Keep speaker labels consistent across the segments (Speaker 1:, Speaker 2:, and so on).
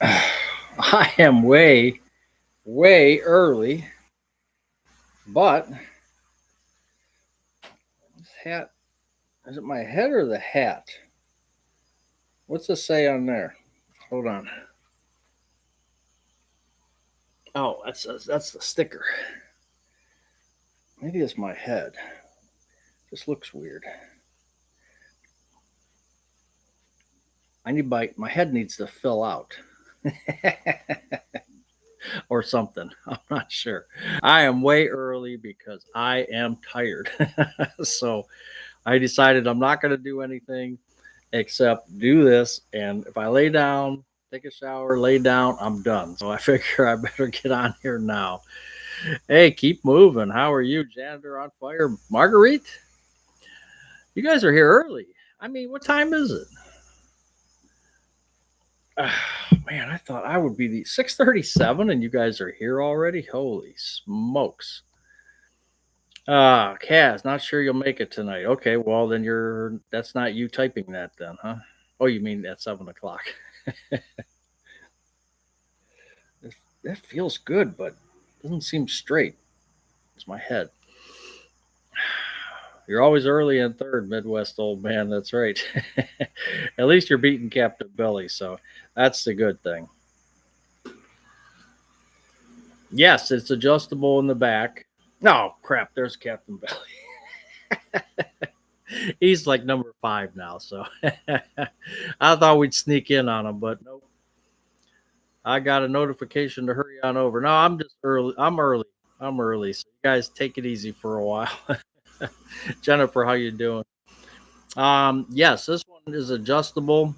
Speaker 1: I am way early, but this hat, is it my head or the hat? What's it say on there? Hold on. Oh, that's the sticker. Maybe it's my head. This looks weird. My head needs to fill out. Or something. I'm not sure. I am way early because I am tired. So I decided I'm not going to do anything except do this. And if I lay down, take a shower, lay down, I'm done. So I figure I better get on here now. Hey, keep moving. How are you, Janitor on Fire? Marguerite? You guys are here early. I mean, what time is it? Man, I thought I would be the 6:37 and you guys are here already. Holy smokes. Kaz, not sure you'll make it tonight. Okay, well then that's not you typing that then, huh? Oh, you mean at 7 o'clock. That feels good, but doesn't seem straight. It's my head. You're always early in third, Midwest old man. That's right. At least you're beating Captain Billy, so that's the good thing. Yes, it's adjustable in the back. No, crap, there's Captain Billy. He's like number 5 now, so I thought we'd sneak in on him, but nope. I got a notification to hurry on over. No, I'm just early. I'm early. I'm early. So you guys take it easy for a while. Jennifer, how you doing? Yes, this one is adjustable.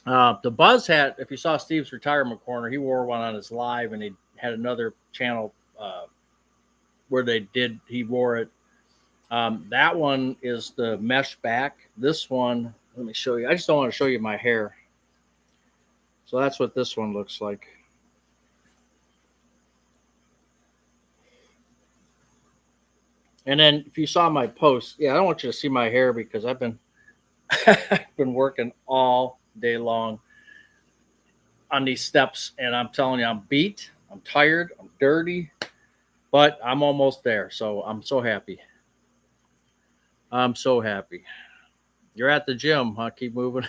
Speaker 1: The Buzz hat, if you saw Steve's retirement corner, he wore one on his live, and he had another channel where he wore it. That one is the mesh back. This one, let me show you. I just don't want to show you my hair. So that's what this one looks like. And then if you saw my post, yeah, I don't want you to see my hair because I've been working all day long on these steps, and I'm telling you, I'm beat, I'm tired, I'm dirty, but I'm almost there. So I'm so happy. I'm so happy. You're at the gym, huh? Keep moving.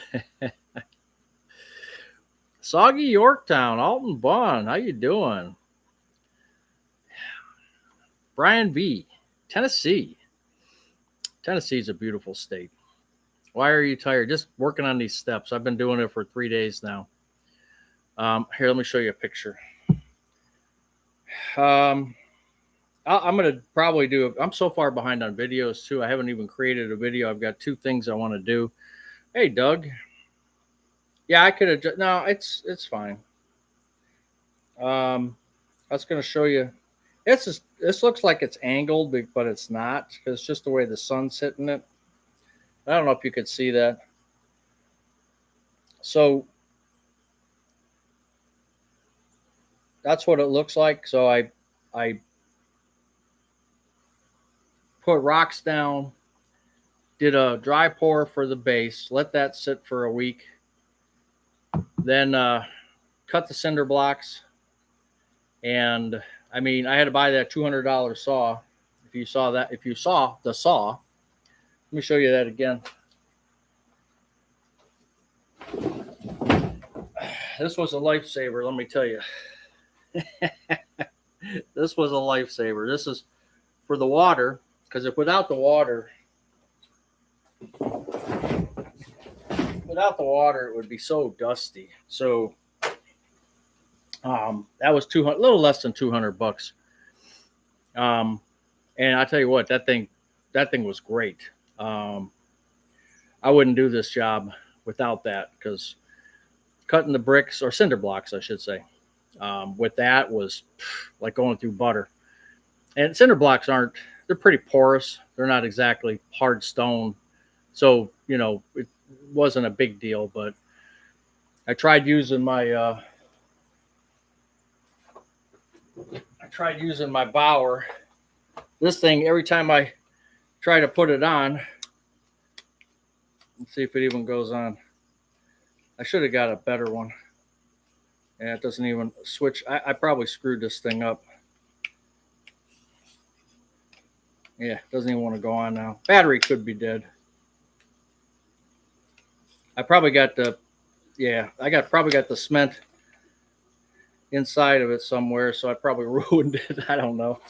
Speaker 1: Soggy Yorktown, Alton Bond, how you doing? Brian V, Tennessee. Tennessee's a beautiful state. Why are you tired? Just working on these steps. I've been doing it for 3 days now. Here, let me show you a picture. I'm going to probably I'm so far behind on videos too. I haven't even created a video. I've got 2 things I want to do. Hey, Doug. Yeah, I could have. No, it's fine. I was going to show you. This looks like it's angled, but it's not because it's just the way the sun's hitting it. I don't know if you could see that. So that's what it looks like. So I put rocks down, did a dry pour for the base, let that sit for a week, then cut the cinder blocks. And I mean, I had to buy that $200 saw. If you saw the saw, let me show you that again. This was a lifesaver, let me tell you. This was a lifesaver. This is for the water, because if without the water, it would be so dusty. So that was a little less than $200. And I tell you what, that thing was great. I wouldn't do this job without that, because cutting the bricks, or cinder blocks, I should say, with that was like going through butter. And cinder blocks they're pretty porous. They're not exactly hard stone. So, it wasn't a big deal, but I tried using my Bauer. This thing, every time I try to put it on, let's see if it even goes on. I should have got a better one. Yeah, it doesn't even switch. I probably screwed this thing up. Yeah, it doesn't even want to go on now. Battery could be dead. I probably got the, yeah, probably got the cement inside of it somewhere, so I probably ruined it. I don't know.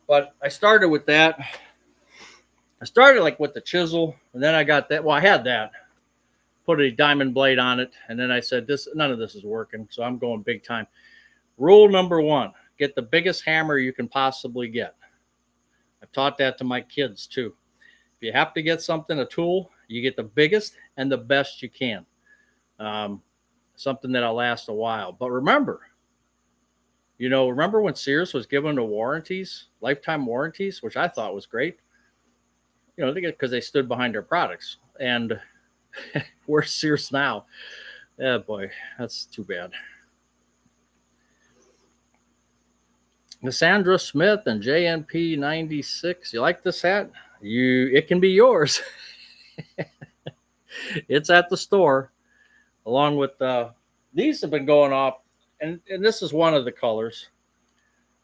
Speaker 1: But I started with that. I started like with the chisel, and then I got that. Well, I had that. Put a diamond blade on it, and then I said, "This none of this is working," so I'm going big time. Rule number one: get the biggest hammer you can possibly get. I've taught that to my kids too. If you have to get something, a tool, you get the biggest and the best you can. Um, Something that'll last a while. But remember, remember when Sears was giving the warranties, lifetime warranties, which I thought was great. Because they stood behind their products. And where's Sears now? Oh boy, that's too bad. Cassandra Smith and JNP 96. You like this hat? It can be yours. It's at the store, along with these have been going off, and this is one of the colors.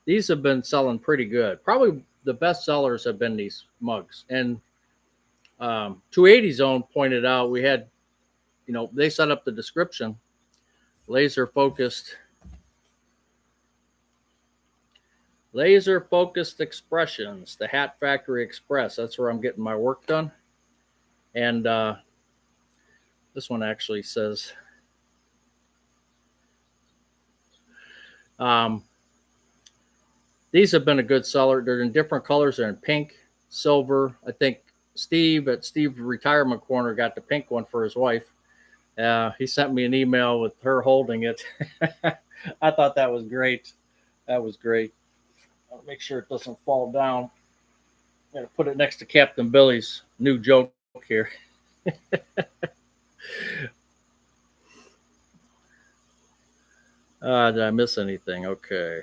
Speaker 1: These have been selling pretty good. Probably the best sellers have been these mugs. And 280 Zone pointed out we had, they set up the description, laser focused expressions, the Hat Factory Express. That's where I'm getting my work done. And this one actually says, these have been a good seller. They're in different colors. They're in pink, silver. I think Steve at Steve's Retirement Corner got the pink one for his wife. He sent me an email with her holding it. I thought that was great. That was great. I'll make sure it doesn't fall down. I'm going to put it next to Captain Billy's new joke here. Did I miss anything? Okay.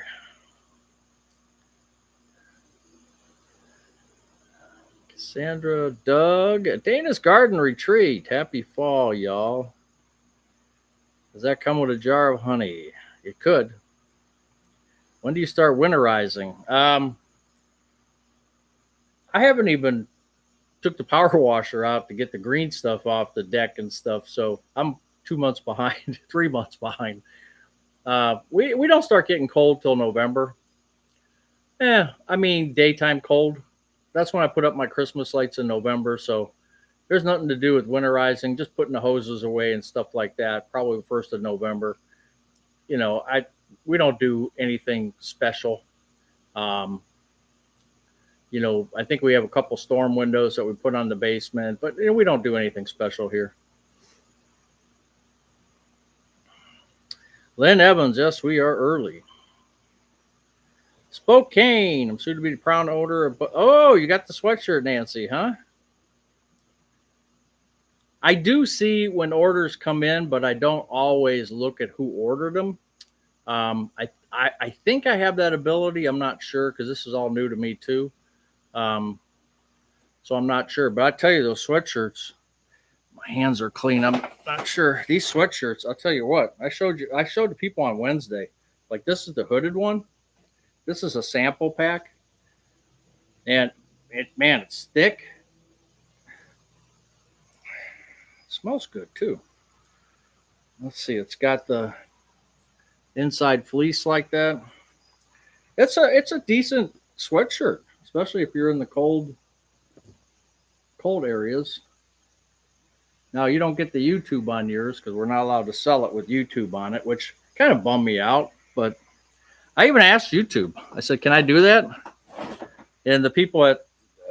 Speaker 1: Cassandra, Doug, Dana's Garden Retreat. Happy fall, y'all. Does that come with a jar of honey? It could. When do you start winterizing? I haven't even took the power washer out to get the green stuff off the deck and stuff. So I'm 2 months behind, 3 months behind. We don't start getting cold till November. Daytime cold. That's when I put up my Christmas lights in November. So there's nothing to do with winterizing, just putting the hoses away and stuff like that. Probably the 1st of November. We don't do anything special. I think we have a couple storm windows that we put on the basement, but we don't do anything special here. Lynn Evans, yes, we are early. Spokane, I'm soon to be the proud owner of. Oh, you got the sweatshirt, Nancy, huh? I do see when orders come in, but I don't always look at who ordered them. I think I have that ability. I'm not sure because this is all new to me too. So I'm not sure, but I tell you, those sweatshirts, my hands are clean. I'm not sure. These sweatshirts, I'll tell you what, I showed the people on Wednesday. Like, this is the hooded one. This is a sample pack. And it's thick. It smells good too. Let's see, it's got the inside fleece like that. It's a decent sweatshirt, especially if you're in the cold areas. Now, you don't get the YouTube on yours because we're not allowed to sell it with YouTube on it, which kind of bummed me out. But I even asked YouTube. I said, "Can I do that?" And the people at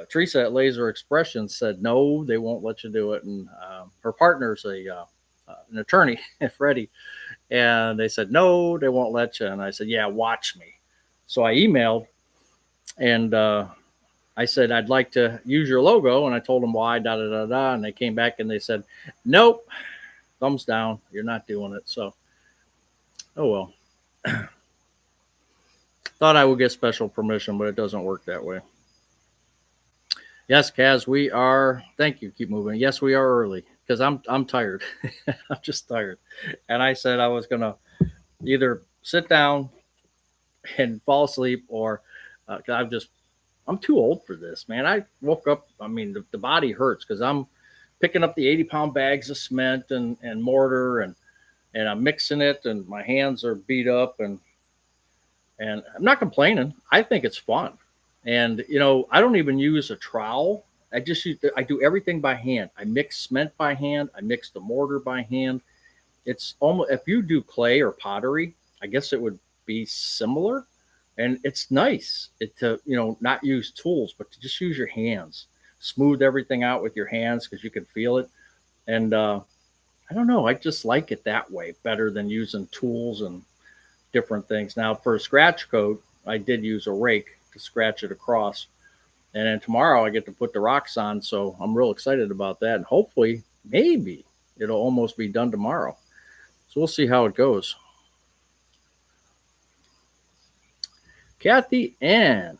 Speaker 1: Teresa at Laser Expressions said, "No, they won't let you do it." And her partner's an attorney, Freddie, and they said, "No, they won't let you." And I said, "Yeah, watch me." So I emailed, and I said, "I'd like to use your logo." And I told them why, And they came back and they said, "Nope, thumbs down. You're not doing it." So, oh well. Thought I would get special permission, but it doesn't work that way. Yes, Kaz, we are. Thank you. Keep moving. Yes, we are early. because I'm tired. I'm just tired. And I said I was gonna either sit down and fall asleep, or 'cause I'm too old for this, man. I woke up. I mean, the body hurts because I'm picking up the 80-pound bags of cement and mortar, and I'm mixing it, and my hands are beat up, and I'm not complaining. I think it's fun, and I don't even use a trowel. I do everything by hand. I mix cement by hand. I mix the mortar by hand. It's almost, if you do clay or pottery, I guess it would be similar. And it's nice to not use tools, but to just use your hands, smooth everything out with your hands because you can feel it. And I don't know, I just like it that way better than using tools and different things. Now for a scratch coat, I did use a rake to scratch it across. And then tomorrow I get to put the rocks on, so I'm real excited about that. And hopefully, maybe it'll almost be done tomorrow. So we'll see how it goes. Kathy Ann,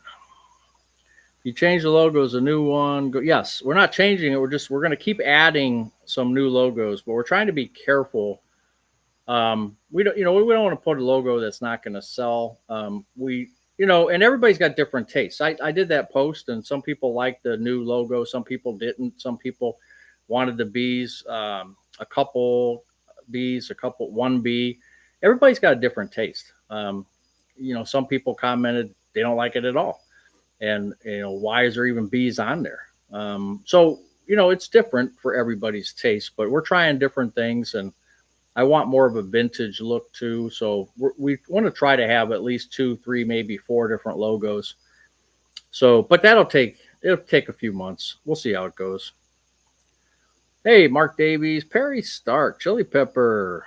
Speaker 1: you change the logos, a new one. Yes, we're not changing it. We're going to keep adding some new logos, but we're trying to be careful. We don't want to put a logo that's not going to sell. And everybody's got different tastes. I did that post, and some people liked the new logo, some people didn't. Some people wanted the bees, a couple bees, one bee. Everybody's got a different taste. Some people commented they don't like it at all, and why is there even bees on there? So it's different for everybody's taste, but we're trying different things, and I want more of a vintage look too. So we want to try to have at least 2, 3, maybe 4 different logos. So, but it'll take a few months. We'll see how it goes. Hey, Mark Davies, Perry Stark, Chili Pepper.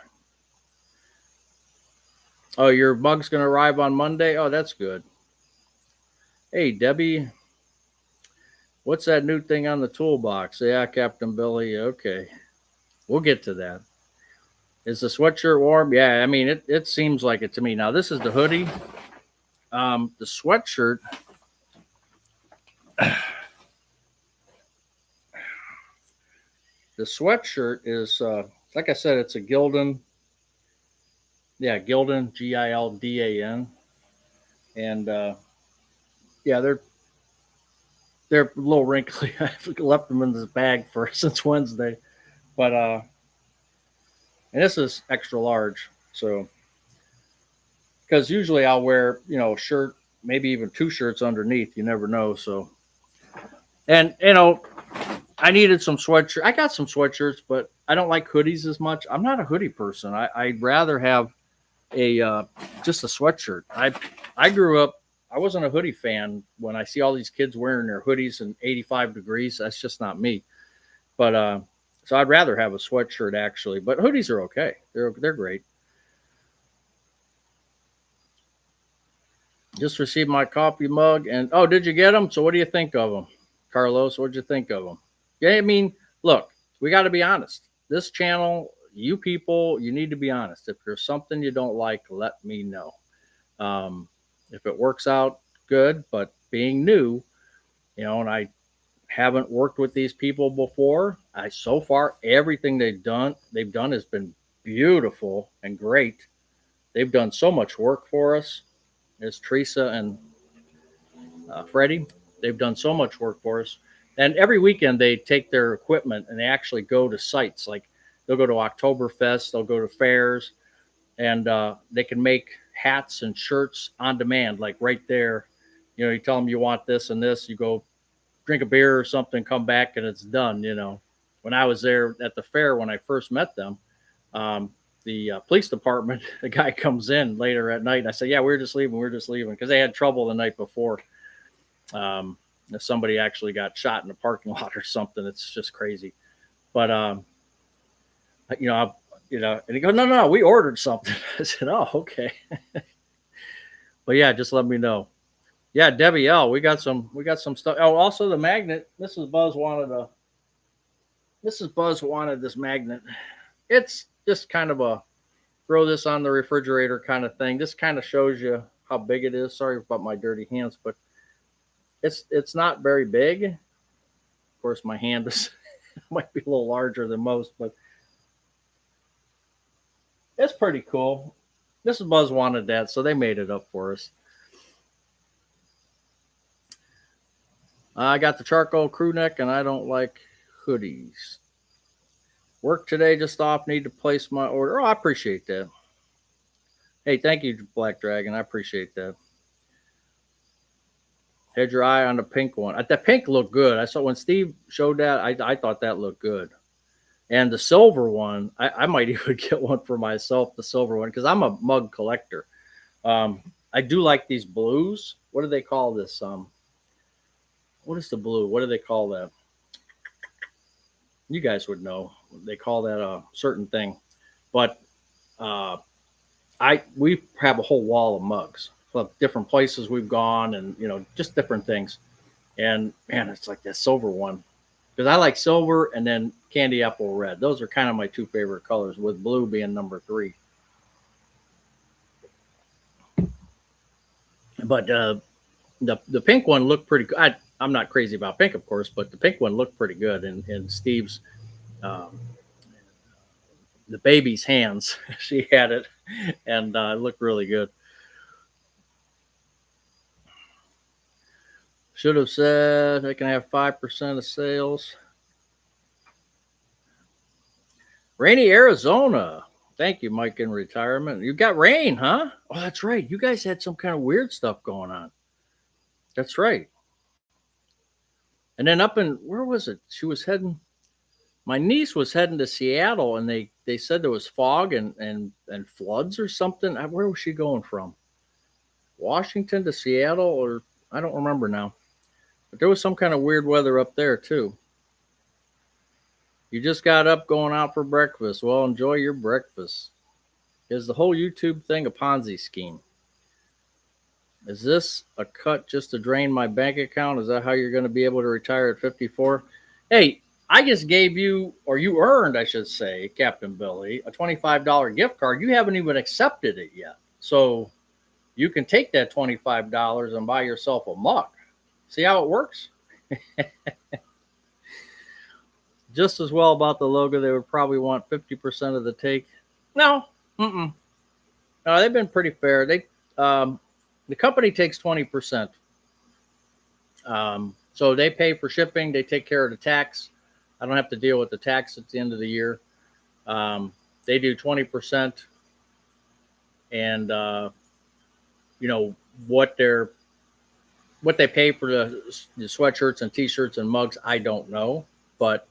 Speaker 1: Oh, your mug's going to arrive on Monday? Oh, that's good. Hey, Debbie, what's that new thing on the toolbox? Yeah, Captain Billy. Okay, we'll get to that. Is the sweatshirt warm? Yeah, I mean, it seems like it to me. Now, this is the hoodie. The sweatshirt. The sweatshirt is, like I said, it's a Gildan. Yeah, Gildan, Gildan. And, yeah, they're a little wrinkly. I've left them in this bag since Wednesday. But, and this is extra large. So, because usually I'll wear, a shirt, maybe even 2 shirts underneath. You never know. So, and, I needed some sweatshirts. I got some sweatshirts, but I don't like hoodies as much. I'm not a hoodie person. I'd rather have just a sweatshirt. I grew up, I wasn't a hoodie fan. When I see all these kids wearing their hoodies in 85 degrees, that's just not me. But so I'd rather have a sweatshirt actually. But hoodies are okay. They're great. Just received my coffee mug, and oh, did you get them? So what do you think of them, Carlos? What'd you think of them? Yeah, I mean, look, we got to be honest. This channel, you people, you need to be honest. If there's something you don't like, let me know. If it works out, good. But being new, and I haven't worked with these people before, so far everything they've done has been beautiful and great. They've done so much work for us. There's Teresa and Freddie. They've done so much work for us. And every weekend they take their equipment and they actually go to sites. Like they'll go to Oktoberfest, they'll go to fairs, and they can make hats and shirts on demand, like right there. You tell them you want this and this, you go drink a beer or something, come back, and it's done. When I was there at the fair, when I first met them, the police department, the guy comes in later at night, and I said, yeah, we're just leaving, because they had trouble the night before. Somebody actually got shot in a parking lot or something. It's just crazy. But, and he goes, no, we ordered something. I said, oh, okay. But yeah, just let me know. Yeah, Debbie L, we got some stuff. Oh, also the magnet. Mrs. Buzz wanted this magnet. It's just kind of a throw this on the refrigerator kind of thing. This kind of shows you how big it is. Sorry about my dirty hands, but it's not very big. Of course, my hand is Might be a little larger than most, but it's pretty cool. This Buzz wanted that, so they made it up for us. I got the charcoal crew neck, and I don't like hoodies. Work today, just off. Need to place my order. Oh, I appreciate that. Hey, thank you, Black Dragon. I appreciate that. Had your eye on the pink one. The pink looked good. I saw when Steve showed that. I thought that looked good. And the silver one, I might even get one for myself. The silver one, because I'm a mug collector. I do like these blues. What do they call this? What is the blue? What do they call that? You guys would know. They call that a certain thing. But we have a whole wall of mugs of different places we've gone, and just different things. And man, it's like that silver one, because I like silver and then candy apple red. Those are kind of my two favorite colors, with blue being number 3. But the pink one looked pretty good. I'm not crazy about pink, of course, but the pink one looked pretty good. And Steve's, the baby's hands, she had it, and it looked really good. Should have said I can have 5% of sales. Rainy Arizona. Thank you, Mike in retirement. You got rain, huh? Oh, that's right. You guys had some kind of weird stuff going on. That's right. And then up in, where was it? She was heading, my niece was heading to Seattle, and they said there was fog and floods or something. Where was she going from? Washington to Seattle, or I don't remember now. But there was some kind of weird weather up there too. You just got up going out for breakfast. Well, enjoy your breakfast. Is the whole YouTube thing a Ponzi scheme? Is this a cut just to drain my bank account? Is that how you're going to be able to retire at 54? Hey, I just gave you, or you earned, I should say, Captain Billy, a $25 gift card. You haven't even accepted it yet. So you can take that $25 and buy yourself a mug. See how it works? Just as well about the logo, they would probably want 50% of the take. No, they've been pretty fair. The company takes 20%. So they pay for shipping. They take care of the tax. I don't have to deal with the tax at the end of the year. They do 20%. And, what they pay for the sweatshirts and T-shirts and mugs, I don't know. But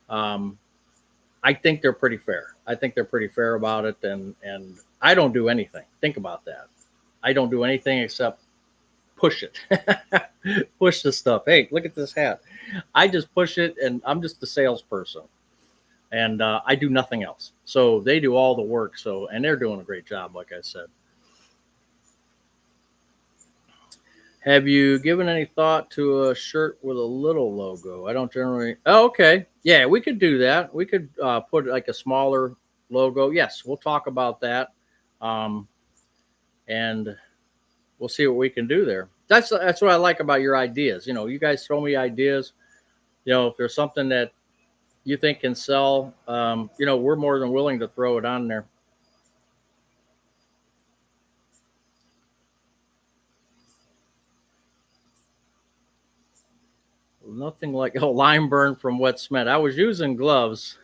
Speaker 1: I think they're pretty fair. I think they're pretty fair about it. And I don't do anything. Think about that. I don't do anything except push it. Push the stuff. Hey, look at this hat. I just push it, and I'm just the salesperson. And I do nothing else. So they do all the work. And they're doing a great job, like I said. Have you given any thought to a shirt with a little logo? I don't generally. Oh, okay. Yeah, we could do that. We could put like a smaller logo. Yes, we'll talk about that. And we'll see what we can do there. That's what I like about your ideas. You guys throw me ideas. If there's something that you think can sell, we're more than willing to throw it on there. Nothing like lime burn from wet cement. I was using gloves.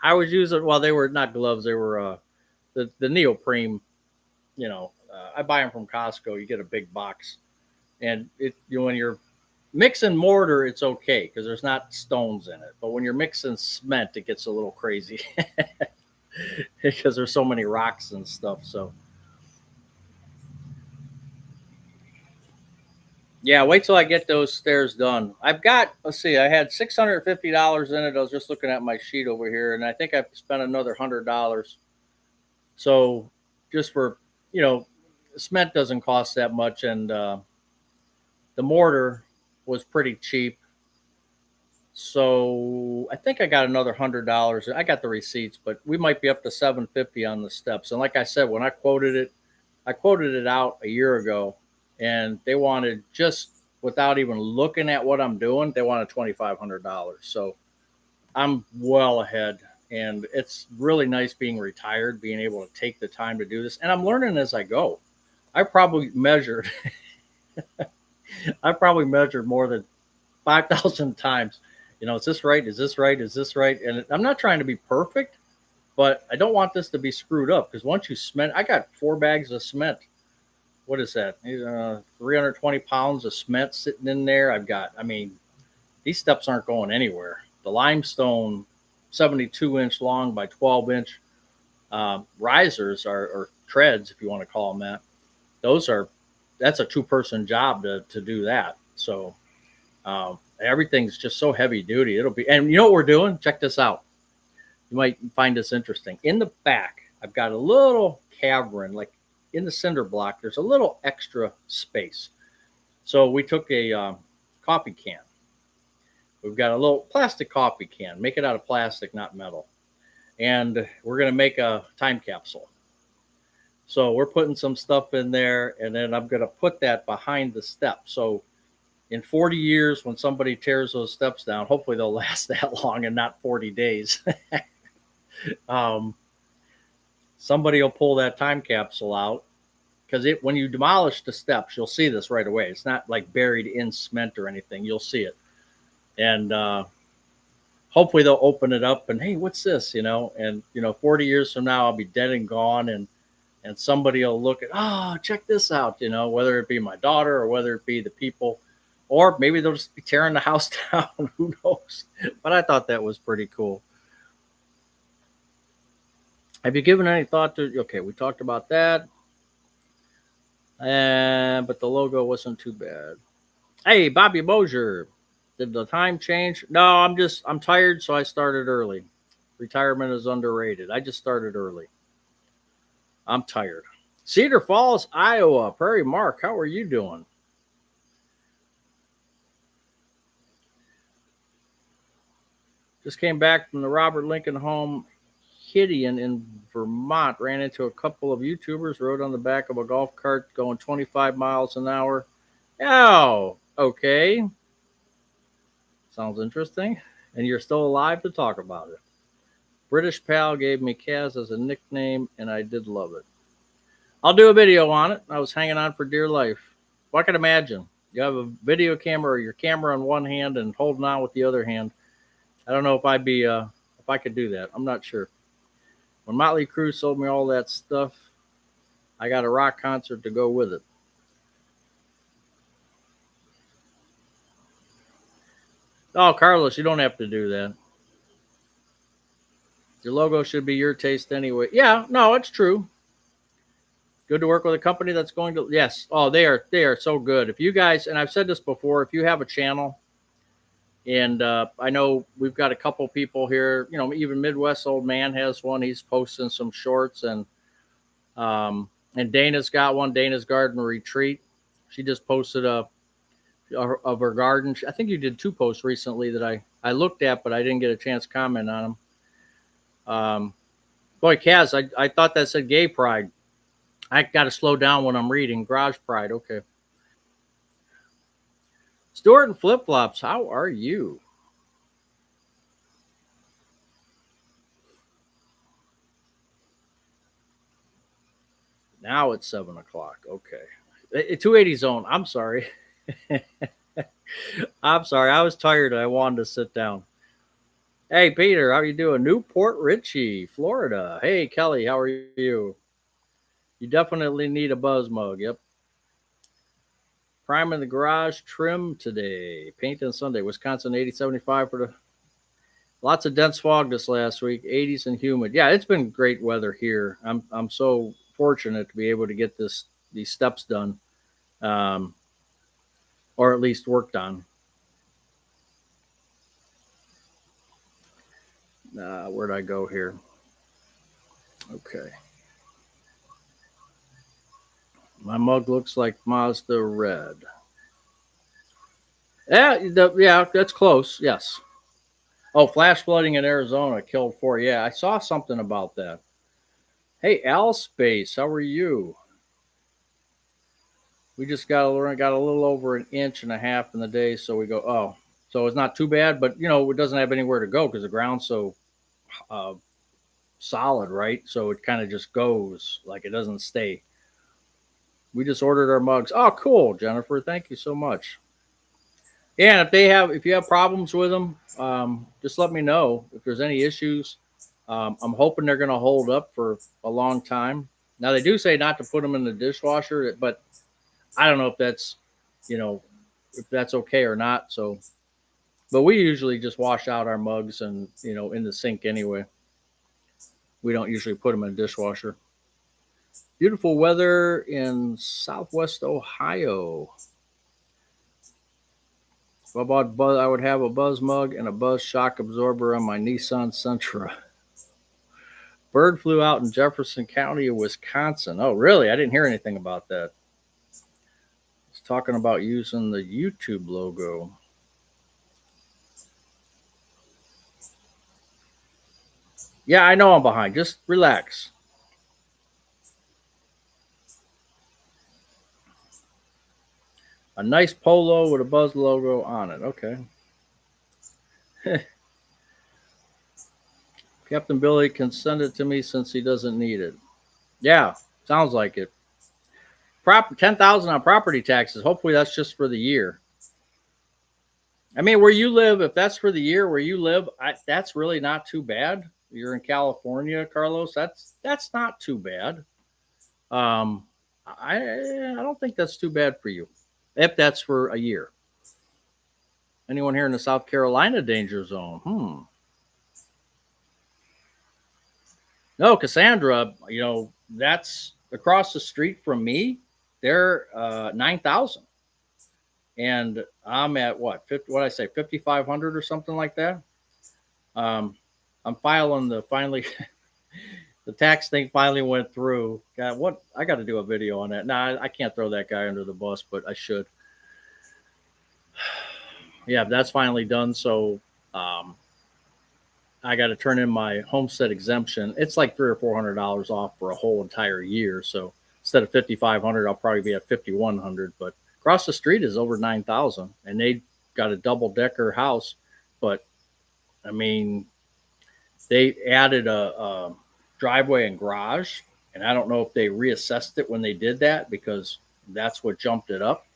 Speaker 1: I was using, well, they were not gloves. They were the neoprene. I buy them from Costco. You get a big box, and when you're mixing mortar, it's okay because there's not stones in it. But when you're mixing cement, it gets a little crazy because there's so many rocks and stuff. So. Yeah, wait till I get those stairs done. I've got, let's see, I had $650 in it. I was just looking at my sheet over here, and I think I've spent another $100. So just for, cement doesn't cost that much, and the mortar was pretty cheap. So I think I got another $100. I got the receipts, but we might be up to $750 on the steps. And like I said, when I quoted it out a year ago. And they wanted just without even looking at what I'm doing, they wanted $2,500. So I'm well ahead, and it's really nice being retired, being able to take the time to do this. And I'm learning as I go. I probably measured, I probably measured more than 5,000 times. You know, is this right? Is this right? Is this right? And I'm not trying to be perfect, but I don't want this to be screwed up, because once you cement, I got 4 bags of cement. What is that? 320 pounds of cement sitting in there. I mean, these steps aren't going anywhere. The limestone, 72-inch long by 12-inch risers or treads, if you want to call them that. That's a 2-person job to do that. So everything's just so heavy duty. And you know what we're doing? Check this out. You might find this interesting. In the back, I've got a little cavern, like in the cinder block, there's a little extra space. So we took a coffee can. We've got a little plastic coffee can. Make it out of plastic, not metal. And we're going to make a time capsule. So we're putting some stuff in there, and then I'm going to put that behind the step. So in 40 years, when somebody tears those steps down, hopefully they'll last that long and not 40 days. Somebody will pull that time capsule out, because when you demolish the steps, you'll see this right away. It's not like buried in cement or anything. You'll see it. And hopefully they'll open it up and, hey, what's this? And 40 years from now, I'll be dead and gone. And somebody will look at, oh, check this out, whether it be my daughter or whether it be the people, or maybe they'll just be tearing the house down. Who knows? But I thought that was pretty cool. Have you given any thought to, okay, we talked about that. But the logo wasn't too bad. Hey, Bobby Mosier. Did the time change? No, I'm tired, so I started early. Retirement is underrated. I just started early. I'm tired. Cedar Falls, Iowa. Prairie Mark, how are you doing? Just came back from the Robert Lincoln home, Gideon in Vermont. Ran into a couple of YouTubers, rode on the back of a golf cart going 25 miles an hour. Oh, okay. Sounds interesting. And you're still alive to talk about it. British Pal gave me Kaz as a nickname, and I did love it. I'll do a video on it. I was hanging on for dear life. Well, I can imagine. You have a video camera or your camera in one hand and holding on with the other hand. I don't know if if I could do that. I'm not sure. When Motley Crue sold me all that stuff, I got a rock concert to go with it. Oh, Carlos, you don't have to do that. Your logo should be your taste anyway. Yeah, no, it's true. Good to work with a company that's going to, yes. Oh, they are so good. If you guys, and I've said this before, if you have a channel, and I know we've got a couple people here, even Midwest Old Man has one. He's posting some shorts, and Dana's got one, Dana's Garden Retreat. She just posted of her garden. I think you did 2 posts recently that I looked at, but I didn't get a chance to comment on them. Boy, Kaz, I thought that said gay pride. I got to slow down when I'm reading. Garage pride. Okay. Stuart and Flip Flops, how are you? Now it's 7 o'clock. Okay. 280 zone. I'm sorry. I'm sorry. I was tired. I wanted to sit down. Hey, Peter, how you doing? Newport Richey, Florida. Hey, Kelly, how are you? You definitely need a buzz mug. Yep. Prime in the garage, trim today. Paint on Sunday. Wisconsin 80-75 for the. Lots of dense fog this last week. 80s and humid. Yeah, it's been great weather here. I'm so fortunate to be able to get these steps done, or at least worked on. Where'd I go here? Okay. My mug looks like Mazda Red. Yeah, that's close. Yes. Oh, flash flooding in Arizona killed 4. Yeah, I saw something about that. Hey, Al Space, how are you? We just got a little over 1.5 inches in the day, so we go, oh, so it's not too bad, but it doesn't have anywhere to go because the ground's so uh, solid, right? So it kind of just goes, like it doesn't stay. We just ordered our mugs. Oh, cool, Jennifer. Thank you so much. Yeah, and if you have problems with them, just let me know if there's any issues. I'm hoping they're going to hold up for a long time. Now they do say not to put them in the dishwasher, but I don't know if you know, if that's okay or not. So, but we usually just wash out our mugs and in the sink anyway. We don't usually put them in a dishwasher. Beautiful weather in Southwest Ohio. What about Buzz? I would have a Buzz mug and a Buzz shock absorber on my Nissan Sentra. Bird flew out in Jefferson County of Wisconsin. Oh, really? I didn't hear anything about that. It's talking about using the YouTube logo. Yeah, I know I'm behind. Just relax. A nice polo with a Buzz logo on it. Okay. Captain Billy can send it to me since he doesn't need it. Yeah, sounds like it. 10,000 on property taxes. Hopefully that's just for the year. I mean, where you live, if that's for the year where you live, that's really not too bad. You're in California, Carlos. That's not too bad. I don't think that's too bad for you, if that's for a year. Anyone here in the South Carolina danger zone? No, Cassandra. That's across the street from me. They're 9,000, and I'm at what? 50, what I say, 5,500 or something like that. I'm filing finally. The tax thing finally went through. God, what I got to do a video on that. Nah, I can't throw that guy under the bus, but I should. Yeah, that's finally done. So I got to turn in my homestead exemption. It's like $300 or $400 off for a whole entire year. So instead of 5,500, I'll probably be at 5,100. But across the street is over 9,000, and they got a double decker house. But I mean, they added a driveway and garage, and I don't know if they reassessed it when they did that because that's what jumped it up.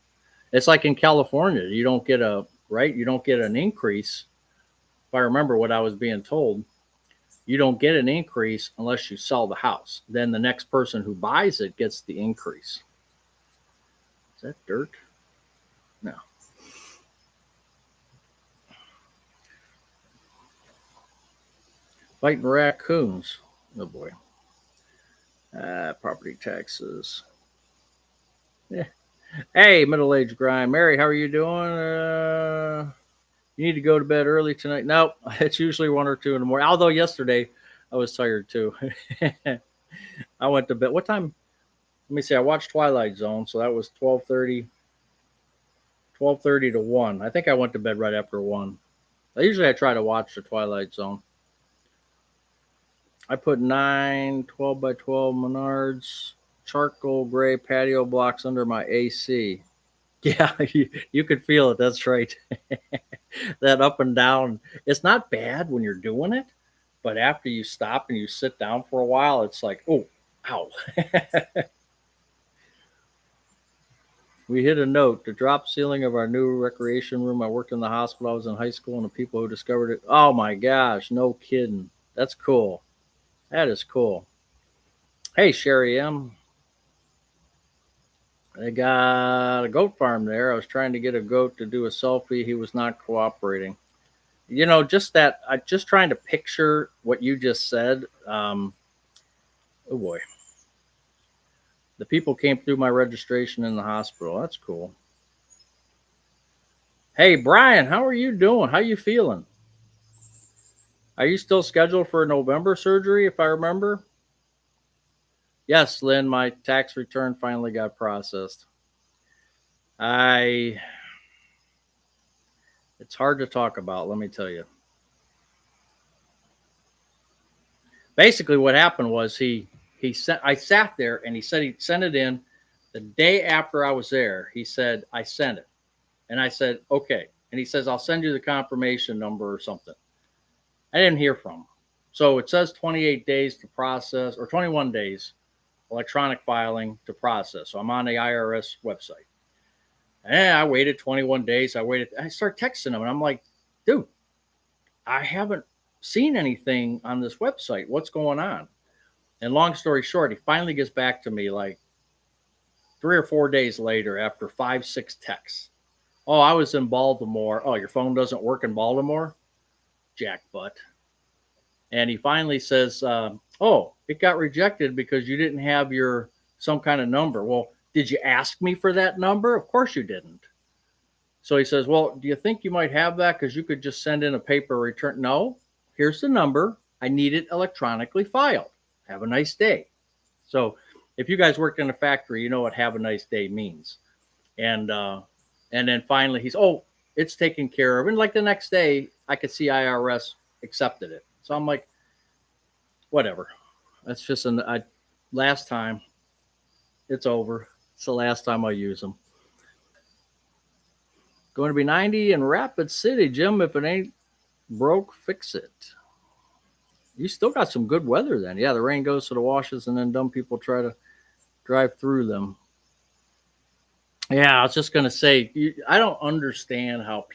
Speaker 1: It's like in California, you don't get an increase. If I remember what I was being told, you don't get an increase unless you sell the house. Then the next person who buys it gets the increase. Is that dirt? No. Fighting raccoons. Oh boy. Property taxes. Yeah. Hey, middle-aged grind. Mary, how are you doing? You need to go to bed early tonight. Nope, it's usually 1 or 2 in the morning. Although yesterday I was tired too. I went to bed. What time? Let me see. I watched Twilight Zone, so that was 12:30 to 1. I think I went to bed right after 1. I try to watch the Twilight Zone. I put 9 12 by 12 Menards charcoal gray patio blocks under my AC. Yeah, you could feel it. That's right. That up and down. It's not bad when you're doing it, but after you stop and you sit down for a while, it's like, oh, ow. We hit a note. The drop ceiling of our new recreation room. I worked in the hospital. I was in high school, and the people who discovered it. Oh my gosh, no kidding. That's cool. That is cool. Hey, Sherry M. They got a goat farm there. I was trying to get a goat to do a selfie. He was not cooperating. Just that. I just trying to picture what you just said. Oh boy. The people came through my registration in the hospital. That's cool. Hey, Brian, how are you doing? How you feeling? Are you still scheduled for a November surgery, if I remember? Yes, Lynn, my tax return finally got processed. It's hard to talk about, let me tell you. Basically what happened was I sat there and he said he'd send it in, The day after I was there, he said, I sent it. And I said, okay. And he says, I'll send you the confirmation number or something. I didn't hear from him. So it says 28 days to process, or 21 days electronic filing to process. So I'm on the IRS website. And I waited 21 days. I start texting him and I'm like, dude, I haven't seen anything on this website. What's going on? And long story short, he finally gets back to me like 3 or 4 days later after 5, 6 texts. Oh, I was in Baltimore. Oh, your phone doesn't work in Baltimore? Jackbutt. And he finally says, oh, it got rejected because you didn't have some kind of number. Well, did you ask me for that number? Of course you didn't. So he says, well, do you think you might have that? Because you could just send in a paper return. No, here's the number. I need it electronically filed. Have a nice day. So if you guys worked in a factory, you know what have a nice day means. And then finally he's, oh, it's taken care of. And like the next day, I could see IRS accepted it. So I'm like, whatever. That's just last time. It's over. It's the last time I use them. Going to be 90 in Rapid City, Jim. If it ain't broke, fix it. You still got some good weather then. Yeah, the rain goes to the washes and then dumb people try to drive through them. Yeah, I was just going to say, I don't understand how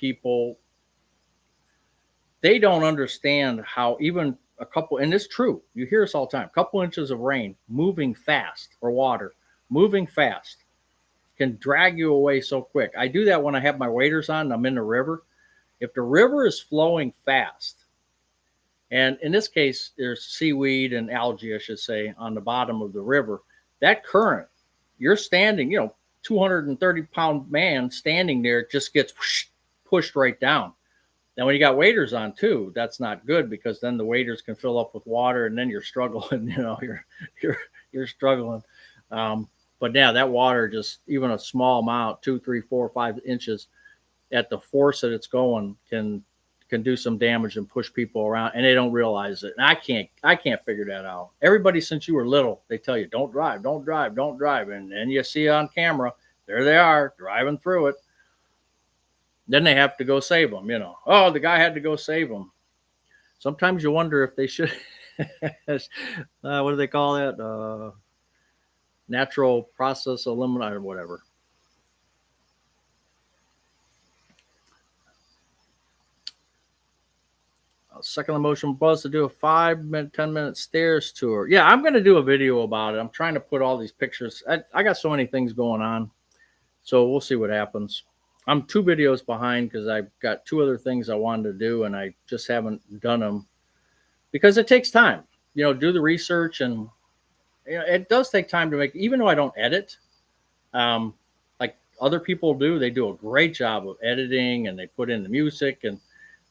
Speaker 1: they don't understand how even a couple, and it's true, you hear this all the time, a couple inches of rain moving fast, or water moving fast, can drag you away so quick. I do that when I have my waders on and I'm in the river. If the river is flowing fast, and in this case, there's seaweed and algae, I should say, on the bottom of the river, that current, you're standing, 230-pound man standing there just gets pushed right down. Now, when you got waders on too, that's not good because then the waders can fill up with water and then you're struggling. You're struggling. But yeah, that water, just even a small amount, 2, 3, 4, 5 inches, at the force that it's going, can do some damage and push people around, and they don't realize it. And I can't figure that out. Everybody since you were little, they tell you don't drive, don't drive, don't drive, and then you see on camera, there they are driving through it. Then they have to go save them. Oh, the guy had to go save them. Sometimes you wonder if they should. What do they call that? Natural process eliminate or whatever. Second the motion buzz to do a 5-minute, 10-minute stairs tour. Yeah, I'm going to do a video about it. I'm trying to put all these pictures. I got so many things going on. So we'll see what happens. I'm 2 videos behind because I've got 2 other things I wanted to do and I just haven't done them because it takes time. Do the research, and it does take time to make, even though I don't edit, like other people do. They do a great job of editing and they put in the music, and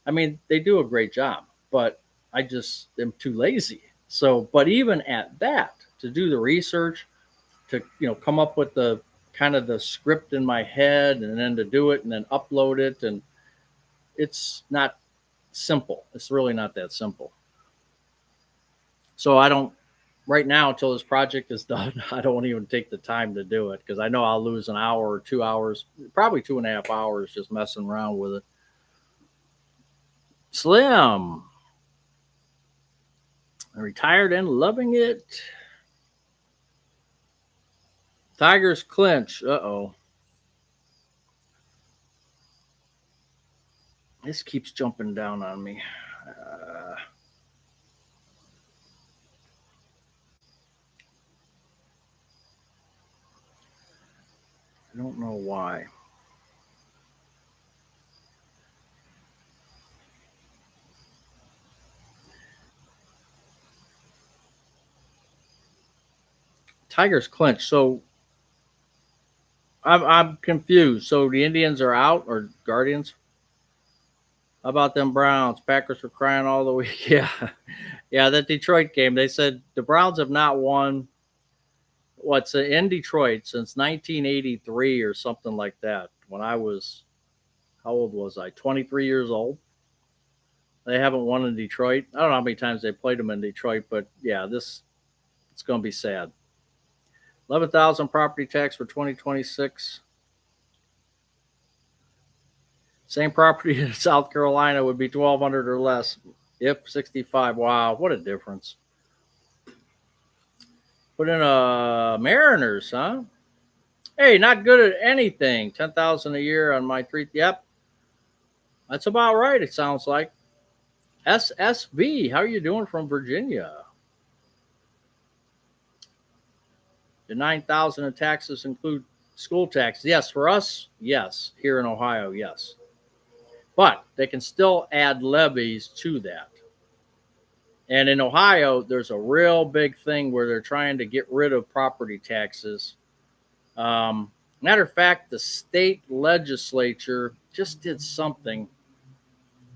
Speaker 1: I mean, they do a great job, but I just am too lazy. So, but even at that, to do the research, to, come up with the kind of the script in my head and then to do it and then upload it. And it's not simple. It's really not that simple. So right now, until this project is done, I don't even take the time to do it because I know I'll lose an hour or 2 hours, probably 2.5 hours just messing around with it. Slim. Retired and loving it. Tigers clinch. Uh-oh. This keeps jumping down on me. I don't know why. Tigers clinch. So I'm confused. So the Indians are out, or Guardians? How about them Browns? Packers were crying all the week. Yeah. Yeah, that Detroit game. They said the Browns have not won in Detroit since 1983 or something like that. When I was, how old was I? 23 years old. They haven't won in Detroit. I don't know how many times they played them in Detroit, but yeah, it's going to be sad. 11,000 property tax for 2026. Same property in South Carolina would be 1,200 or less if 65. Wow, what a difference. Put in a Mariners, huh? Hey, not good at anything. 10,000 a year on my three. Yep, that's about right. It sounds like. SSV, how are you doing from Virginia? The 9,000 in taxes include school tax. Yes, for us, yes. Here in Ohio, yes. But they can still add levies to that. And in Ohio, there's a real big thing where they're trying to get rid of property taxes. Matter of fact, the state legislature just did something.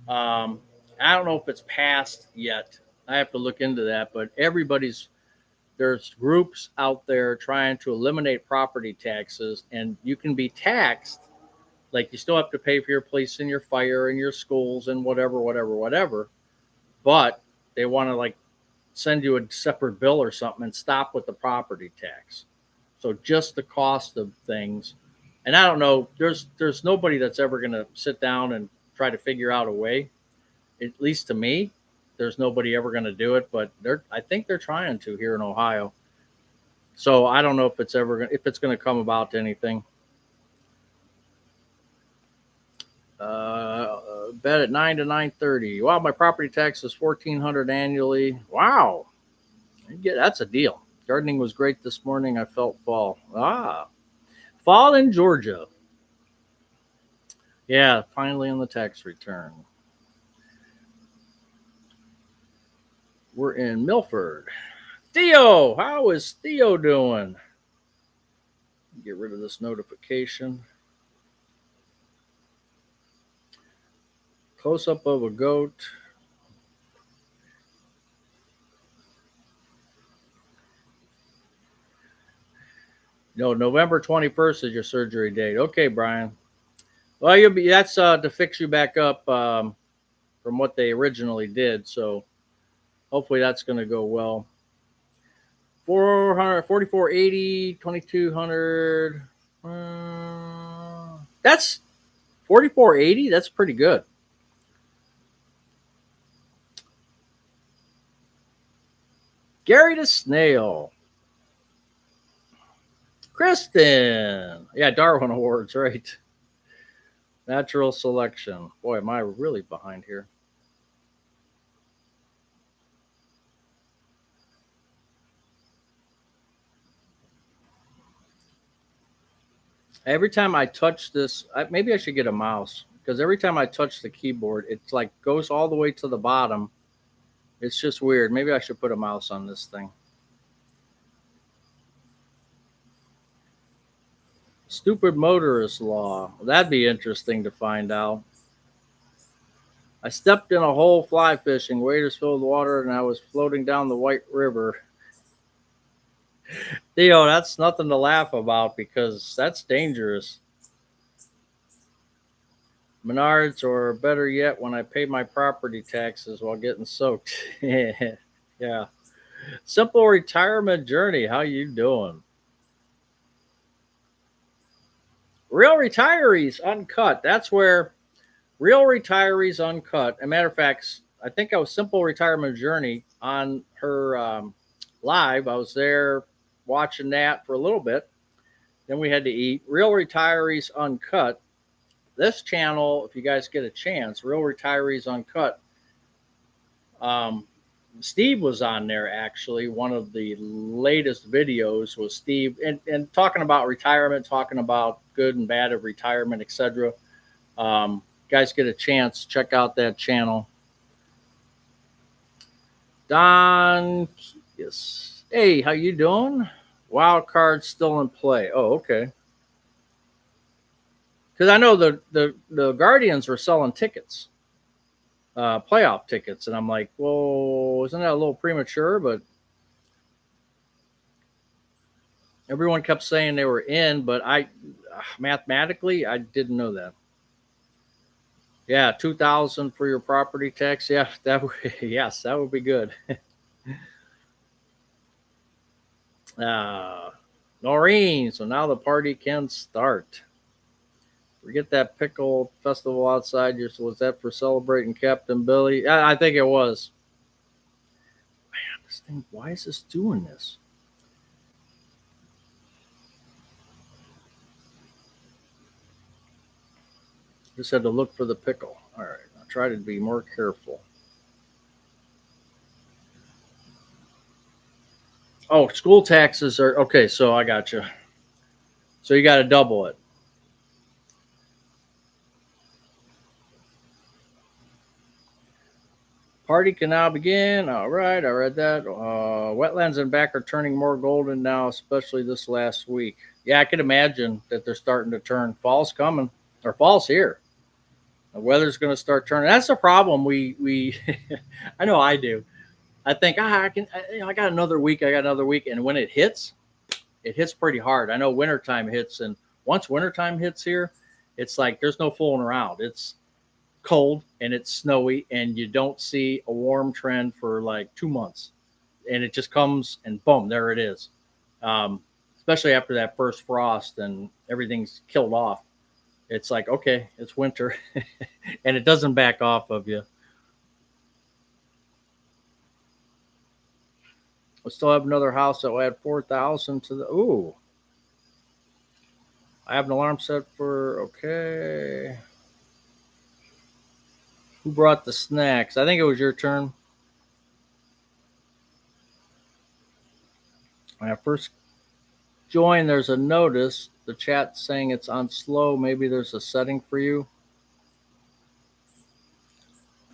Speaker 1: I don't know if it's passed yet. I have to look into that. But there's groups out there trying to eliminate property taxes, and you can be taxed. Like, you still have to pay for your police and your fire and your schools and whatever. But they want to, like, send you a separate bill or something and stop with the property tax. So just the cost of things. And I don't know, there's nobody that's ever going to sit down and try to figure out a way. At least to me, there's nobody ever going to do it, but I think they're trying to here in Ohio. So I don't know if it's going to come about to anything. Bet at 9 to 9:30. Wow, my property tax is $1,400 annually. Wow, that's a deal. Gardening was great this morning. I felt fall. Fall in Georgia. Yeah, finally on the tax return. We're in Milford. Theo, how is Theo doing? Get rid of this notification. Close up of a goat. No, November 21st is your surgery date. Okay, Brian. Well, that's to fix you back up from what they originally did. So hopefully that's going to go well. 400, 4480, 2200. That's 4480. That's pretty good. Gary the Snail. Kristen. Yeah, Darwin Awards, right. Natural selection. Boy, am I really behind here. Every time I touch this, maybe I should get a mouse, because every time I touch the keyboard, it's like goes all the way to the bottom. It's just weird. Maybe I should put a mouse on this thing. Stupid motorist law. That'd be interesting to find out. I stepped in a hole fly fishing. Waders filled with water, and I was floating down the White River. Theo, that's nothing to laugh about, because that's dangerous. Menards, or better yet, when I pay my property taxes while getting soaked. Yeah. Simple retirement journey. How you doing? Real Retirees Uncut. That's where Real Retirees Uncut. As a matter of fact, I think I was Simple Retirement Journey on her live. I was there watching that for a little bit. Then we had to eat. Real Retirees Uncut. This channel, if you guys get a chance, Real Retirees Uncut. Steve was on there, actually. One of the latest videos was Steve, and talking about retirement, talking about good and bad of retirement, etc. Guys get a chance, check out that channel. Don, yes. Hey, how you doing? Wild card still in play. Oh, okay. Because I know the Guardians were selling tickets, playoff tickets, and I'm like, well, isn't that a little premature? But everyone kept saying they were in, but mathematically, I didn't know that. Yeah, 2,000 for your property tax. Yeah, yes, that would be good. Noreen, so now the party can start. Forget that pickle festival outside. Was that for celebrating Captain Billy? Yeah, I think it was. Man, this thing, why is this doing this? Just had to look for the pickle. All right, I'll try to be more careful. Oh, school taxes are okay. So I got you. So you got to double it. Party can now begin. All right, I read that. Wetlands and back are turning more golden now, especially this last week. Yeah, I can imagine that they're starting to turn. Fall's coming, or fall's here. The weather's going to start turning. That's the problem. We I know I do. I think I can. I got another week. I got another week, and when it hits pretty hard. I know wintertime hits, and once wintertime hits here, it's like there's no fooling around. It's cold and it's snowy, and you don't see a warm trend for like 2 months, and it just comes and boom, there it is. Especially after that first frost and everything's killed off, it's like okay, it's winter, and it doesn't back off of you. We still have another house that will add 4,000 to the. Ooh, I have an alarm set for okay. Who brought the snacks? I think it was your turn. When I first joined, there's a notice. The chat saying it's on slow. Maybe there's a setting for you.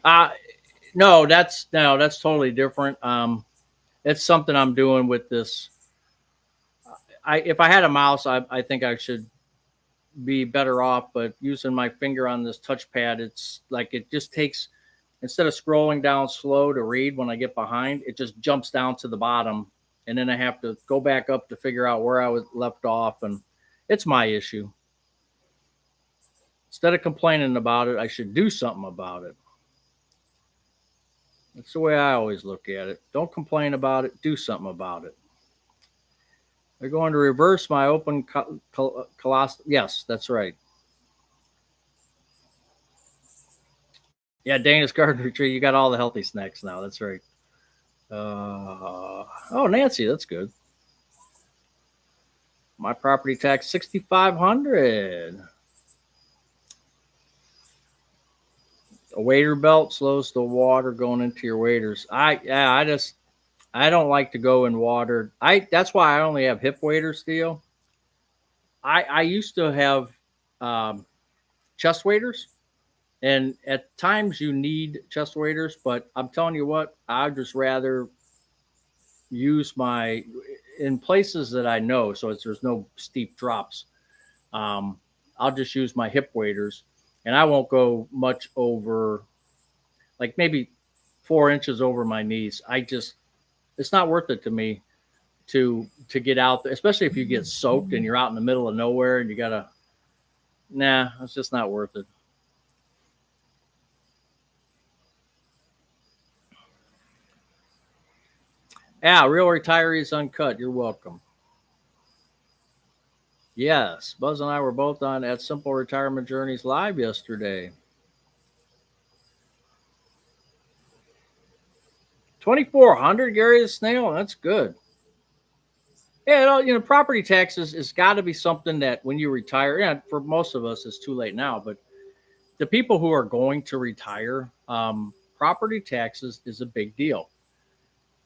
Speaker 1: Uh no, that's totally different. It's something I'm doing with this. I if I had a mouse, I think I should be better off. But using my finger on this touchpad, it's like it just takes instead of scrolling down slow to read when I get behind, it just jumps down to the bottom, and then I have to go back up to figure out where I was left off, and it's my issue. Instead of complaining about it, I should do something about it. That's the way I always look at it. Don't complain about it, do something about it. They're going to reverse my open colostomy. Yes, that's right. Yeah, Danish garden retreat. You got all the healthy snacks now. That's right. Oh, Nancy, that's good. My property tax 6,500. A wader belt slows the water going into your waders. I don't like to go in water. I That's why I only have hip waders, Theo. I used to have um, chest waders, and at times you need chest waders, but I'm telling you what, I'd just rather use my in places that I know, so there's no steep drops. Um, I'll just use my hip waders, and I won't go much over, like maybe 4 inches over my knees. It's not worth it to me to get out there, especially if you get soaked and you're out in the middle of nowhere and you gotta. Nah, it's just not worth it. Yeah, real retirees uncut. You're welcome. Yes, Buzz and I were both on at Simple Retirement Journeys live yesterday. 2,400, Gary the Snail. That's good. Yeah, property taxes has got to be something that when you retire, yeah, for most of us, it's too late now. But the people who are going to retire, property taxes is a big deal.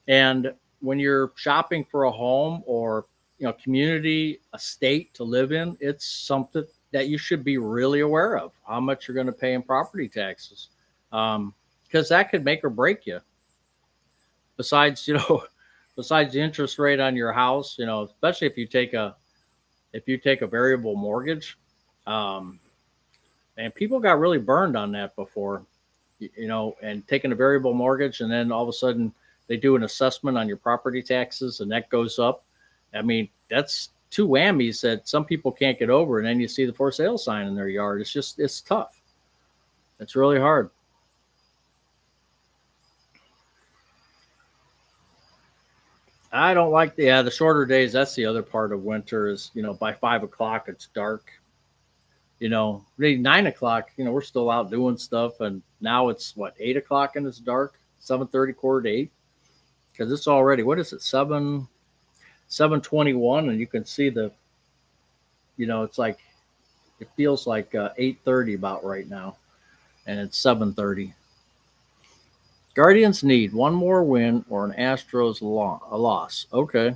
Speaker 1: And when you're shopping for a home or community, a state to live in, it's something that you should be really aware of how much you're going to pay in property taxes, because that could make or break you. Besides, besides the interest rate on your house, especially if you take a variable mortgage, um, and people got really burned on that before, and taking a variable mortgage, and then all of a sudden they do an assessment on your property taxes, and that goes up. I mean, that's two whammies that some people can't get over, and then you see the for sale sign in their yard. It's tough. It's really hard. I don't like the shorter days. That's the other part of winter is, by 5 o'clock it's dark. Really 9 o'clock, we're still out doing stuff, and now it's what 8 o'clock and it's dark. 7:30, quarter to 8, because it's already, what is it, 7:21, and you can see it's like it feels like 8:30 about right now, and it's 7:30. Guardians need one more win or an Astros a loss. Okay.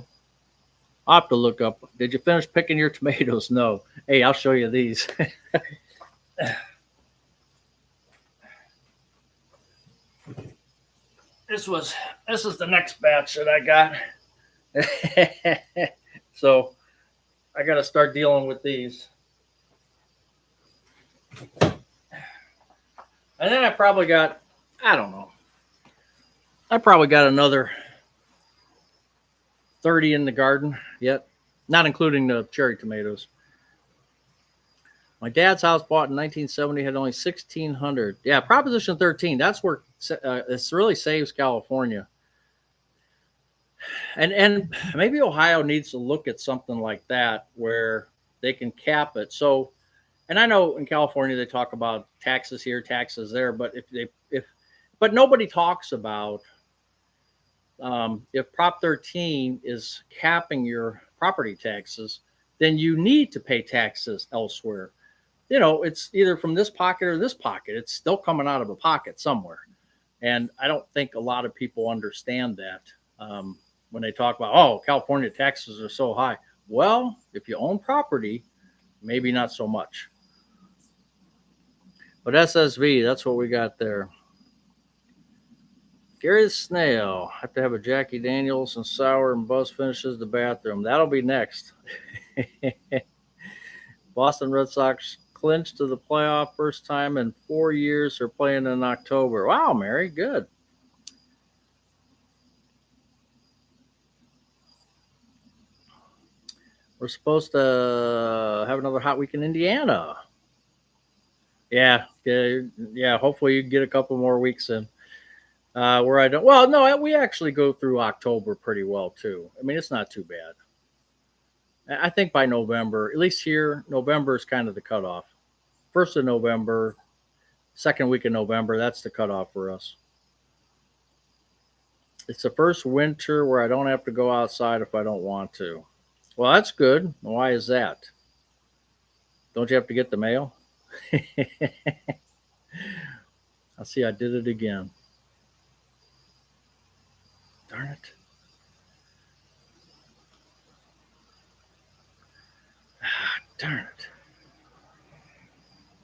Speaker 1: I'll have to look up. Did you finish picking your tomatoes? No. Hey, I'll show you these. this is the next batch that I got. So I got to start dealing with these. And then I probably got, I don't know, I probably got another 30 in the garden yet, not including the cherry tomatoes. My dad's house bought in 1970 had only 1,600. Yeah, Proposition 13. That's where this really saves California. And maybe Ohio needs to look at something like that where they can cap it. So, and I know in California they talk about taxes here, taxes there, but but nobody talks about if Prop 13 is capping your property taxes, then you need to pay taxes elsewhere. It's either from this pocket or this pocket. It's still coming out of a pocket somewhere. And I don't think a lot of people understand that when they talk about, oh, California taxes are so high. Well, if you own property, maybe not so much. But SSV, that's what we got there. Gary the Snail. Have to have a Jackie Daniels and sour and Buzz finishes the bathroom. That'll be next. Boston Red Sox clinched to the playoff first time in 4 years. They're playing in October. Wow, Mary, good. We're supposed to have another hot week in Indiana. Yeah. Hopefully you get a couple more weeks in. Where I don't. Well, no, we actually go through October pretty well too. I mean, it's not too bad. I think by November, at least here, November is kind of the cutoff. 1st of November, second week of November, that's the cutoff for us. It's the first winter where I don't have to go outside if I don't want to. Well, that's good. Why is that? Don't you have to get the mail? I see I did it again. Darn it. Darn it.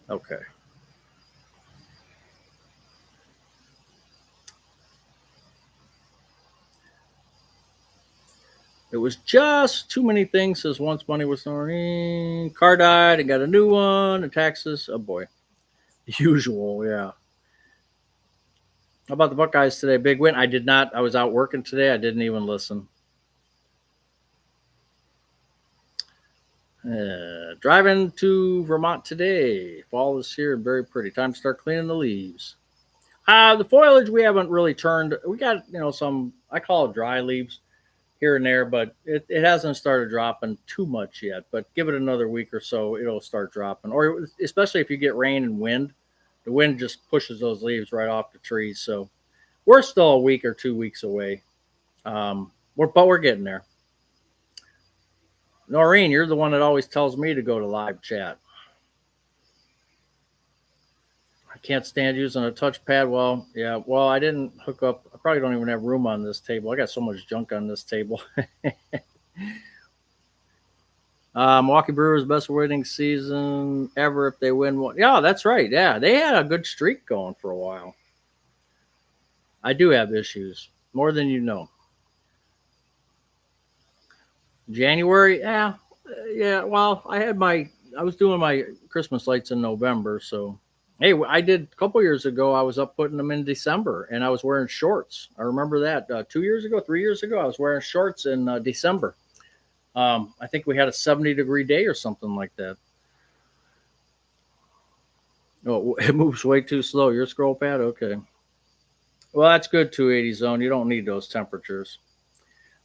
Speaker 1: Okay. It was just too many things. Says once money was thrown, car died, and got a new one, and taxes. Oh boy. Usual, yeah. How about the Buckeyes today? Big win. I did not. I was out working today. I didn't even listen. Driving to Vermont today. Fall is here and very pretty. Time to start cleaning the leaves. The foliage we haven't really turned. We got some, I call it dry leaves here and there, but it hasn't started dropping too much yet. But give it another week or so, it'll start dropping. Or especially if you get rain and wind, the wind just pushes those leaves right off the trees. So we're still a week or 2 weeks away. But we're getting there. Noreen, you're the one that always tells me to go to live chat. I can't stand using a touchpad. Well, I didn't hook up. I probably don't even have room on this table. I got so much junk on this table. Milwaukee Brewers best winning season ever if they win one. Yeah, that's right. Yeah, they had a good streak going for a while. I do have issues, more than you know. January, yeah. Well, I was doing my Christmas lights in November, so hey, I did a couple years ago. I was up putting them in December, and I was wearing shorts. I remember that 2 years ago, 3 years ago, I was wearing shorts in December. I think we had a 70-degree day or something like that. Oh, it moves way too slow. Your scroll pad, okay. Well, that's good. 280 zone. You don't need those temperatures.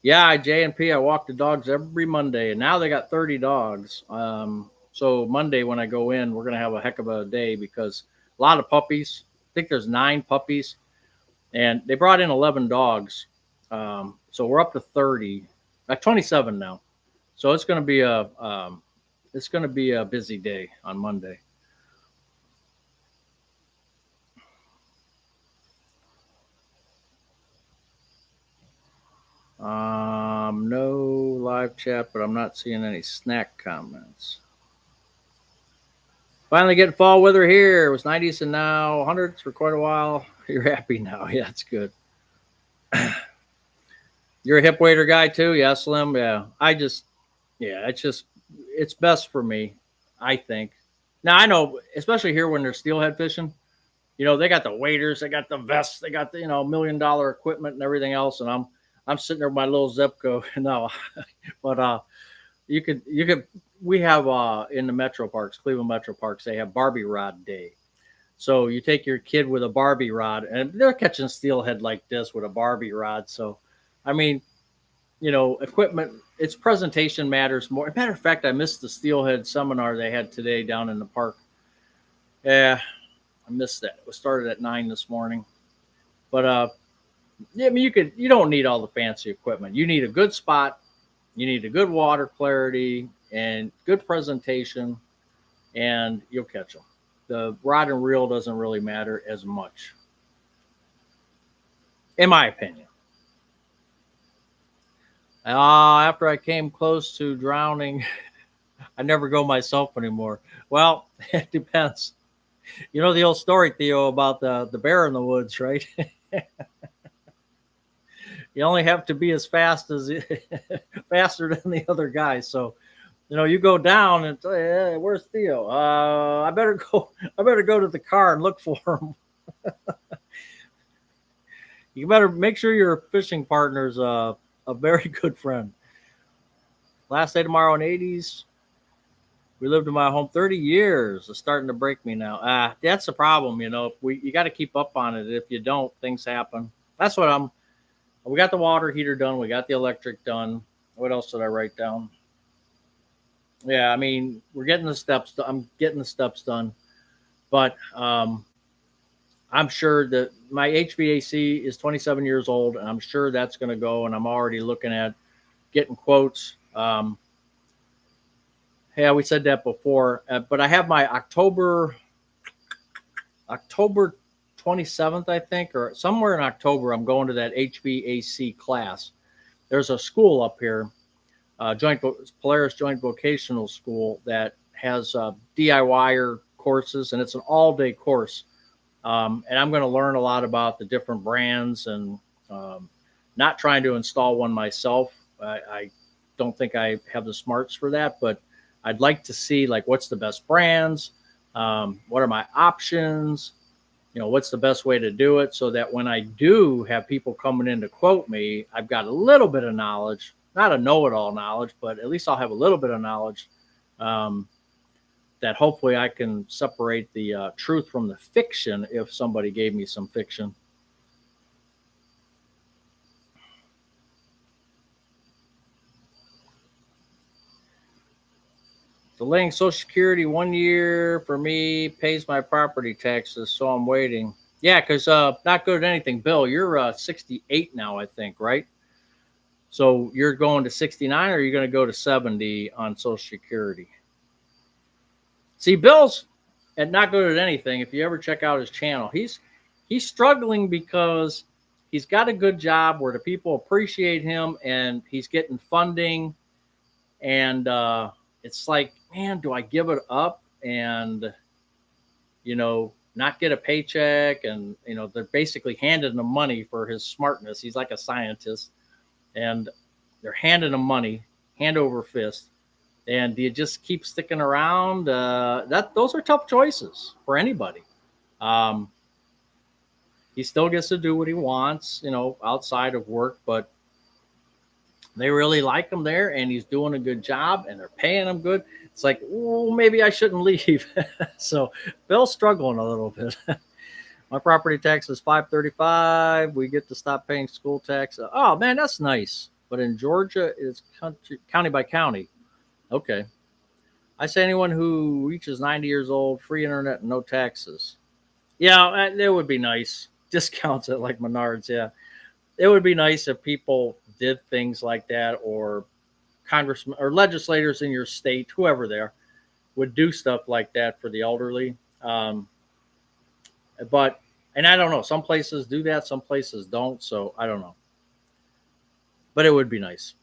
Speaker 1: Yeah, J&P, I walk the dogs every Monday, and now they got 30 dogs. So Monday when I go in, we're gonna have a heck of a day because a lot of puppies. I think there's 9 puppies, and they brought in 11 dogs. So we're up to 30, 27 now. So it's gonna be a busy day on Monday. No live chat, but I'm not seeing any snack comments. Finally getting fall weather here. It was 90s and now 100s for quite a while. You're happy now. Yeah, it's good. You're a hip waiter guy too? Yeah, Slim. Yeah. It's best for me, I think. Now, I know, especially here when they're steelhead fishing, they got the waders, they got the vests, they got the, $1 million equipment and everything else. And I'm sitting there with my little Zepco. No, but, we have, in the metro parks, Cleveland metro parks, they have Barbie rod day. So you take your kid with a Barbie rod and they're catching steelhead like this with a Barbie rod. So, I mean, equipment, its presentation matters more. As a matter of fact, I missed the steelhead seminar they had today down in the park. Yeah, I missed that. It was started at 9 this morning. But yeah, I mean, you don't need all the fancy equipment. You need a good spot, you need a good water clarity and good presentation, and you'll catch them. The rod and reel doesn't really matter as much, in my opinion. After I came close to drowning, I never go myself anymore. Well, it depends. You know the old story, Theo, about the bear in the woods, right? You only have to be as fast as faster than the other guy. So, you go down and say, hey, "Where's Theo? I better go. I better go to the car and look for him." You better make sure your fishing partner's a very good friend. Last day tomorrow in 80s. We lived in my home 30 years. It's starting to break me now. That's the problem, you got to keep up on it. If you don't, things happen. That's what we got the water heater done. We got the electric done. What else did I write down? Yeah, I mean, we're getting the steps. I'm getting the steps done. But I'm sure that my HVAC is 27 years old, and I'm sure that's going to go. And I'm already looking at getting quotes. Yeah, we said that before, but I have my October 27th, I think, or somewhere in October. I'm going to that HVAC class. There's a school up here, Polaris Joint Vocational School, that has DIYer courses, and it's an all-day course. And I'm going to learn a lot about the different brands and not trying to install one myself. I don't think I have the smarts for that, but I'd like to see like what's the best brands, what are my options, what's the best way to do it, so that when I do have people coming in to quote me, I've got a little bit of knowledge, not a know-it-all knowledge, but at least I'll have a little bit of knowledge that hopefully I can separate the truth from the fiction if somebody gave me some fiction. Delaying Social Security 1 year for me pays my property taxes, so I'm waiting. Yeah, because not good at anything. Bill, you're 68 now, I think, right? So you're going to 69, or you're going to go to 70 on Social Security? See, Bill's not good at anything. If you ever check out his channel, he's struggling because he's got a good job where the people appreciate him, and he's getting funding, and it's like, man, do I give it up and, not get a paycheck? And, they're basically handing him money for his smartness. He's like a scientist, and they're handing him money, hand over fist. And do you just keep sticking around? Those are tough choices for anybody. He still gets to do what he wants, outside of work, but they really like him there, and he's doing a good job, and they're paying him good. It's like, maybe I shouldn't leave. So Bill's struggling a little bit. My property tax is $535. We get to stop paying school tax. Oh man, that's nice. but in Georgia, it's county by county. Okay. I say anyone who reaches 90 years old, free internet and no taxes. Yeah, it would be nice. Discounts at like Menards. Yeah, it would be nice if people did things like that, or congressmen or legislators in your state, whoever they are, would do stuff like that for the elderly. But and I don't know. Some places do that, some places don't. So I don't know. But it would be nice.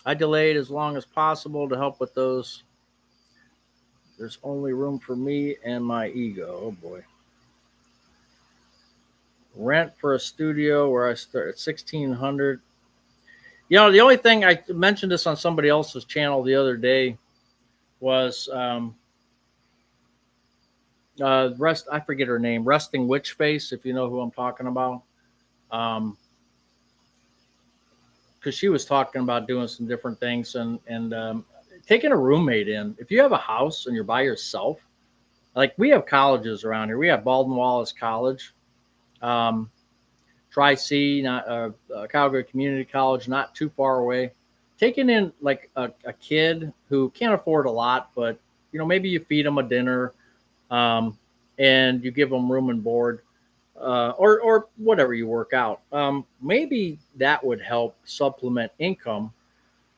Speaker 1: I delayed as long as possible to help with those. There's only room for me and my ego. Oh boy. Rent for a studio where I start at 1,600. You know, the only thing I mentioned this on somebody else's channel the other day was rest. I forget her name. Resting Witch Face, if you know who I'm talking about. Because she was talking about doing some different things and taking a roommate in. If you have a house and you're by yourself, like we have colleges around here. We have Baldwin Wallace College, um, Tri-C, not Calgary Community College, not too far away. Taking in like a kid who can't afford a lot, but you know maybe you feed them a dinner, um, and you give them room and board, or whatever you work out. Maybe that would help supplement income.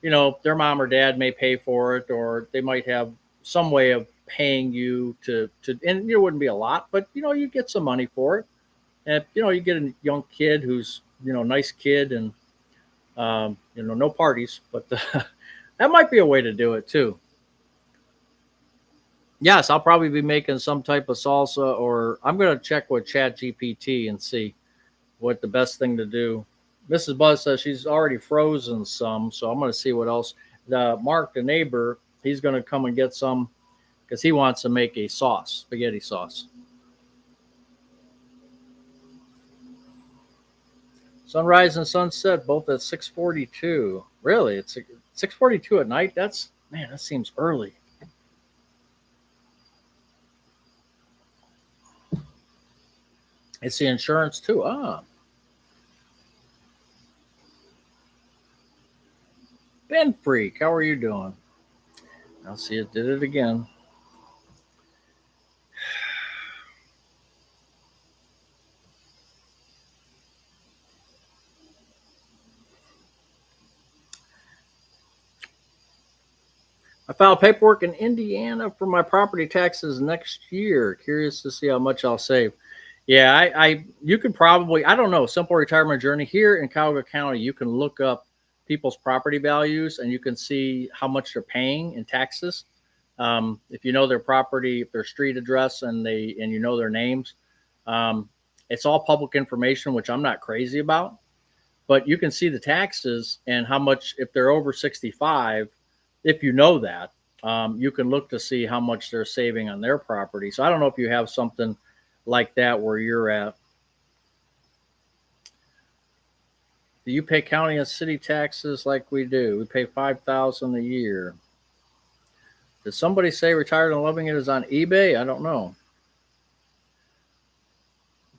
Speaker 1: You know, their mom or dad may pay for it, or they might have some way of paying you to, and it wouldn't be a lot, but you know, you get some money for it, and you know, you get a young kid who's nice kid, and no parties, but that might be a way to do it too. Yes, I'll probably be making some type of salsa, or I'm going to check with Chat GPT and see what the best thing to do. Mrs. Buzz says she's already frozen some, so I'm going to see what else. The Mark, the neighbor, he's going to come and get some because he wants to make a sauce, spaghetti sauce. Sunrise and sunset both at 6:42. Really, it's 6:42 at night. That's man, that seems early. It's the insurance too. Ben Freak, how are you doing? I'll see it did it again. I filed paperwork in Indiana for my property taxes next year. Curious to see how much I'll save. Yeah, you could probably, I don't know, simple retirement journey here in Cuyahoga County. You can look up people's property values and you can see how much they're paying in taxes. If you know their property, their street address, and you know their names, um, it's all public information, which I'm not crazy about. But you can see the taxes and how much if they're over 65. If you know that, you can look to see how much they're saving on their property. So I don't know if you have something like that where you're at. Do you pay county and city taxes like we do? We pay 5,000 a year. Did somebody say retired and loving it is on eBay? I don't know.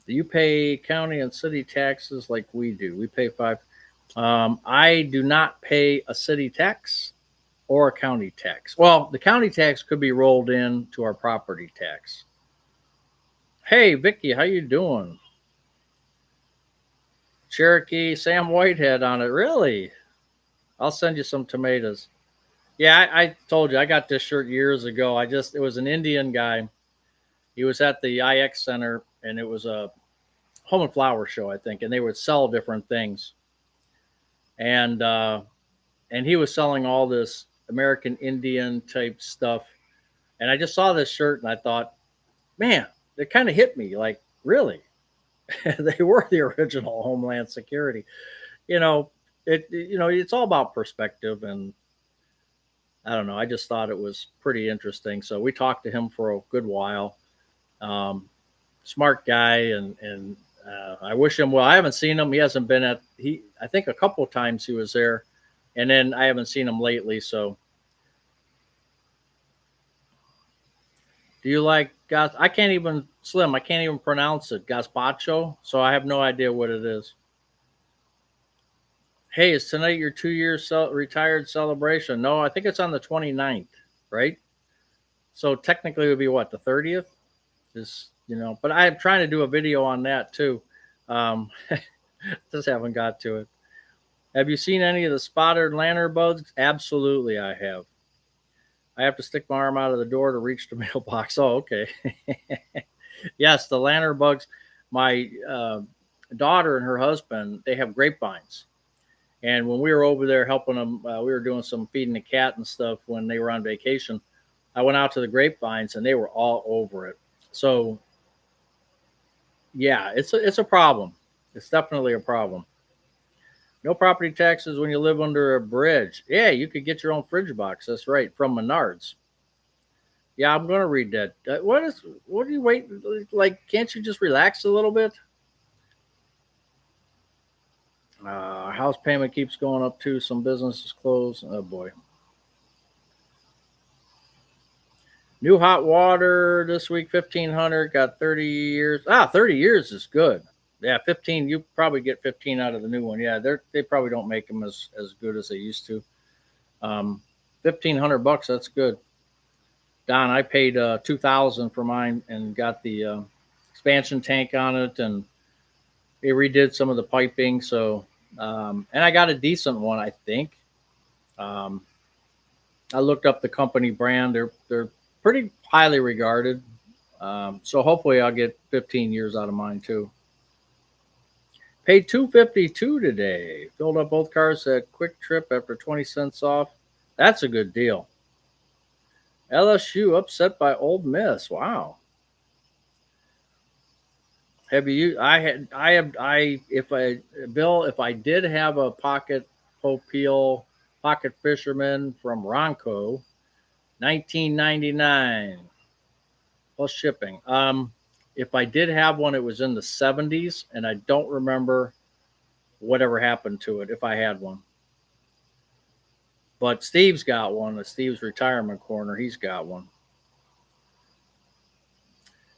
Speaker 1: Do you pay county and city taxes like we do? We pay five. I do not pay a city tax or a county tax. Well, the county tax could be rolled in to our property tax. Hey, Vicky, how you doing? Cherokee Sam Whitehead on it. Really? I'll send you some tomatoes. Yeah, I told you I got this shirt years ago. It was an Indian guy. He was at the IX Center, and it was a home and flower show, I think, and they would sell different things. And he was selling all this American Indian type stuff. And I just saw this shirt and I thought, man, it kind of hit me. Like, really? They were the original Homeland Security. You know, it's all about perspective, and I don't know. I just thought it was pretty interesting. So we talked to him for a good while. Smart guy, and I wish him well. I haven't seen him. He hasn't been I think a couple of times he was there, and then I haven't seen him lately. So, do you like I can't even Slim. I can't even pronounce it. Gazpacho. So I have no idea what it is. Hey, is tonight your 2 year retired celebration? No, I think it's on the 29th, right? So technically it would be what, the 30th? Is, but I'm trying to do a video on that too. Just haven't got to it. Have you seen any of the spotted lantern bugs? Absolutely, I have. I have to stick my arm out of the door to reach the mailbox. Oh, okay. Yes, the lantern bugs. My daughter and her husband, they have grapevines. And when we were over there helping them, we were doing some feeding the cat and stuff when they were on vacation. I went out to the grapevines and they were all over it. So, yeah, it's a problem. It's definitely a problem. No property taxes when you live under a bridge. Yeah, you could get your own fridge box. That's right, from Menards. Yeah, I'm gonna read that. What do you wait? Like, can't you just relax a little bit? House payment keeps going up too. Some businesses close. Oh boy. New hot water this week, 1,500. Got 30 years. 30 years is good. Yeah, 15. You probably get 15 out of the new one. Yeah, they probably don't make them as good as they used to. 1,500 bucks. That's good. Don, I paid 2,000 for mine and got the expansion tank on it, and they redid some of the piping. So, and I got a decent one, I think. Um, I looked up the company brand. They're pretty highly regarded. So hopefully I'll get 15 years out of mine too. Paid 252 today. Filled up both cars at Quick Trip after 20 cents off. That's a good deal. LSU upset by Ole Miss. Wow. Have you? I had. I have. I if I Bill. If I did have a pocket Popeil pocket fisherman from Ronco, 1999 plus shipping. If I did have one, it was in the 70s, and I don't remember whatever happened to it if I had one. But Steve's got one. At Steve's retirement corner, he's got one.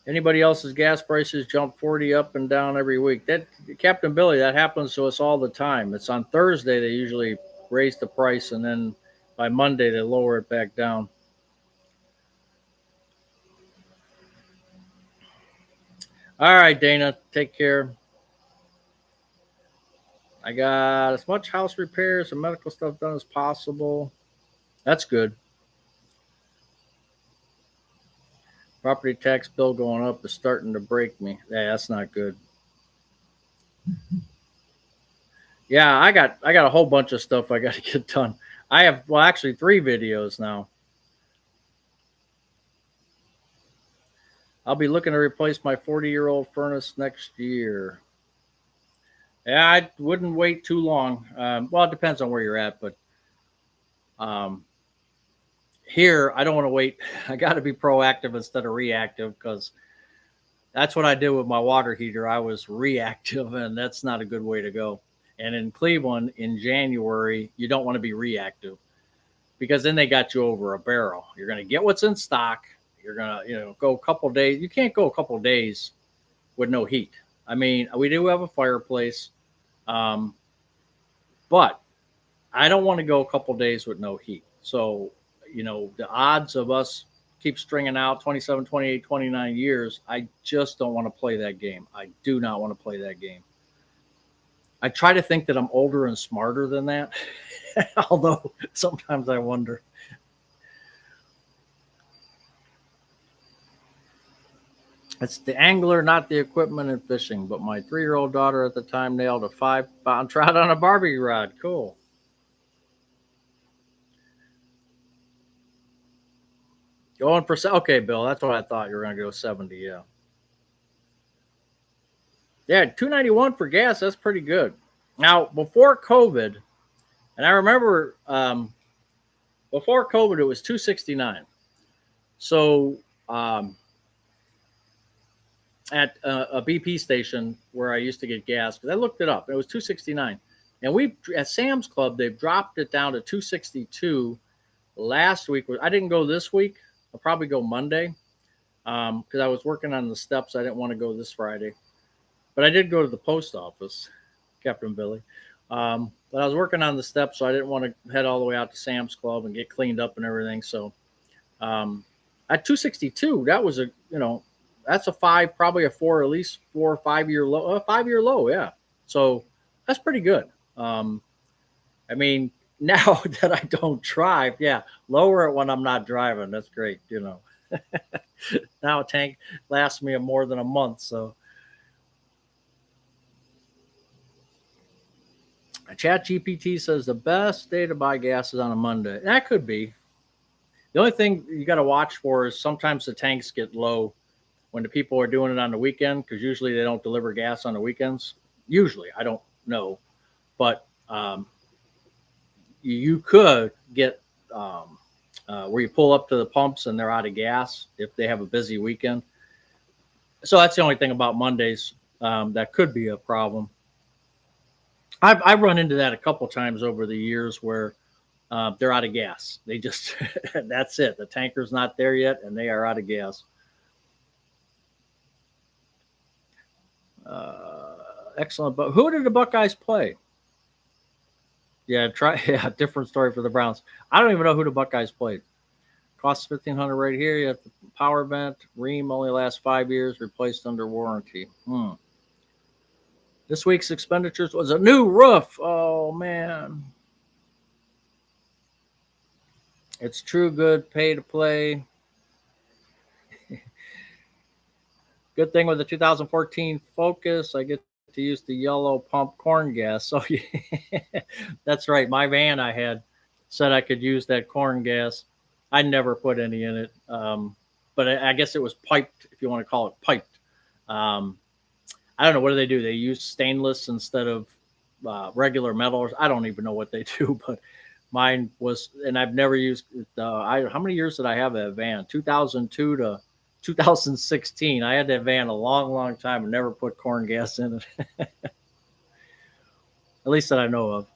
Speaker 1: Anybody else's gas prices jump 40 up and down every week? That Captain Billy, that happens to us all the time. It's on Thursday they usually raise the price, and then by Monday they lower it back down. All right, Dana, take care. I got as much house repairs and medical stuff done as possible. That's good. Property tax bill going up is starting to break me. Yeah, that's not good. Yeah, I got a whole bunch of stuff I got to get done. I have actually 3 videos now. I'll be looking to replace my 40-year-old furnace next year. Yeah, I wouldn't wait too long. Well, it depends on where you're at, but um, here I don't want to wait. I got to be proactive instead of reactive because that's what I did with my water heater. I was reactive, and that's not a good way to go. And in Cleveland in January, you don't want to be reactive because then they got you over a barrel. You're going to get what's in stock. You're going to, go a couple days. You can't go a couple days with no heat. I mean, we do have a fireplace, but I don't want to go a couple days with no heat. So, the odds of us keep stringing out 27, 28, 29 years, I just don't want to play that game. I do not want to play that game. I try to think that I'm older and smarter than that, although sometimes I wonder. It's the angler, not the equipment and fishing. But my 3-year-old daughter at the time nailed a 5-pound trout on a barbecue rod. Cool. Going percent. Okay, Bill, that's what I thought you were going to go 70. Yeah. Yeah, 291 for gas. That's pretty good. Now, before COVID, and I remember before COVID, it was 269. So at a BP station where I used to get gas, because I looked it up, it was 269. And we at Sam's Club, they've dropped it down to 262 last week. I didn't go this week. I'll probably go Monday because I was working on the steps. I didn't want to go this Friday. But I did go to the post office, Captain Billy. But I was working on the steps, so I didn't want to head all the way out to Sam's Club and get cleaned up and everything. So at 262, that was that's a 5, probably a 4, at least 4 or 5 year low, 5 year low. Yeah. So that's pretty good. I mean, now that I don't drive, yeah, lower it when I'm not driving. That's great. Now a tank lasts me more than a month. So Chat GPT says the best day to buy gas is on a Monday. That could be. The only thing you got to watch for is sometimes the tanks get low when the people are doing it on the weekend, because usually they don't deliver gas on the weekends. Usually, I don't know, but you could get where you pull up to the pumps and they're out of gas if they have a busy weekend. So that's the only thing about Mondays that could be a problem. I've run into that a couple times over the years where they're out of gas. They just that's it. The tanker's not there yet, and they are out of gas. Excellent. But who did the Buckeyes play? Yeah, different story for the Browns. I don't even know who the Buckeyes played. Costs $1,500 right here. You have the power vent. Ream only lasts 5 years. Replaced under warranty. This week's expenditures was a new roof. Oh man, it's true good. Pay to play. Good thing with the 2014 Focus, I get to use the yellow pump corn gas. So yeah, that's right. My van I had said I could use that corn gas. I never put any in it, but I guess it was piped, if you want to call it piped. I don't know, what do they do? They use stainless instead of regular metal. I don't even know what they do, but mine was, and I've never used. How many years did I have that van? 2002 to 2016. I had that van a long, long time and never put corn gas in it. At least that I know of.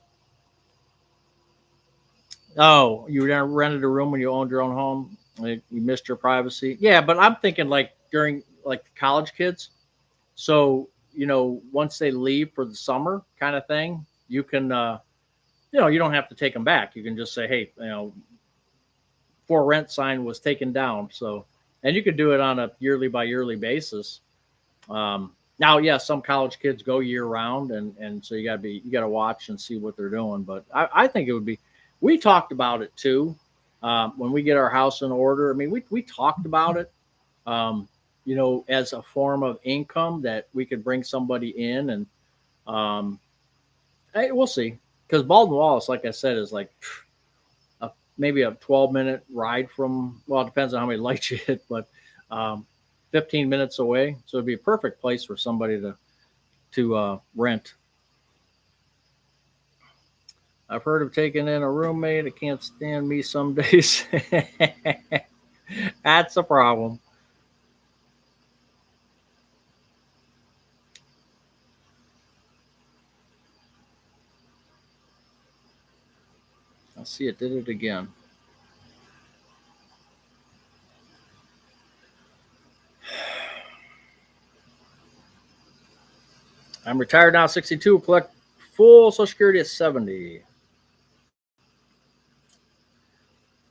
Speaker 1: Oh, you rented a room when you owned your own home? You missed your privacy? Yeah, but I'm thinking like during like the college kids. So, once they leave for the summer kind of thing, you can, you don't have to take them back. You can just say, hey, for rent sign was taken down. So, and you could do it on a yearly by yearly basis. Now, yeah, some college kids go year round, and so you gotta watch and see what they're doing. But I think it would be. We talked about it too when we get our house in order. I mean, we talked about it. As a form of income that we could bring somebody in, and hey, we'll see. Because Baldwin Wallace, like I said, is like maybe a 12-minute ride from. Well, it depends on how many lights you hit, but 15 minutes away. So it'd be a perfect place for somebody to rent. I've heard of taking in a roommate. It can't stand me some days. That's a problem. I see it did it again. I'm retired now, 62. Collect full Social Security at 70.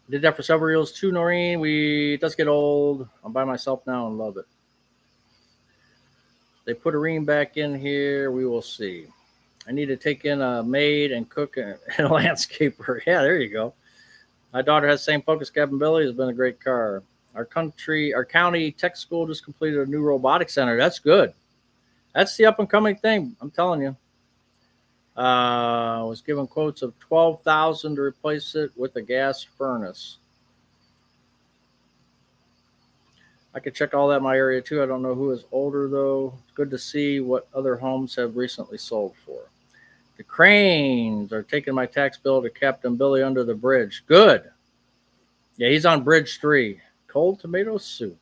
Speaker 1: Did that for several years too, Noreen. It does get old. I'm by myself now and love it. They put a ream back in here. We will see. I need to take in a maid and cook and a landscaper. Yeah, there you go. My daughter has the same Focus Cabin Billy. It's been a great car. Our county tech school just completed a new robotics center. That's good. That's the up and coming thing. I'm telling you. Was given quotes of $12,000 to replace it with a gas furnace. I could check all that in my area too. I don't know who is older though. It's good to see what other homes have recently sold for. The cranes are taking my tax bill to Captain Billy under the bridge. Good. Yeah, he's on Bridge 3. Cold tomato soup.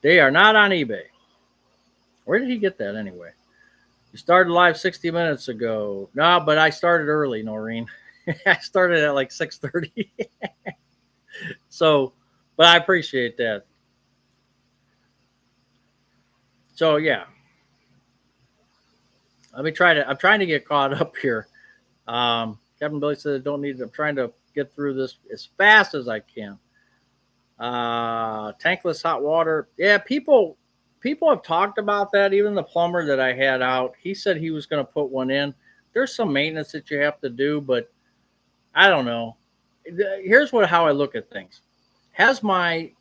Speaker 1: They are not on eBay. Where did he get that anyway? You started live 60 minutes ago. No, but I started early, Noreen. I started at like 6:30. So, but I appreciate that. So, yeah. Let me try to. I'm trying to get caught up here. Captain Billy said I don't need. I'm trying to get through this as fast as I can. Tankless hot water. Yeah, people have talked about that. Even the plumber that I had out, he said he was going to put one in. There's some maintenance that you have to do, but I don't know. Here's what how I look at things. Has my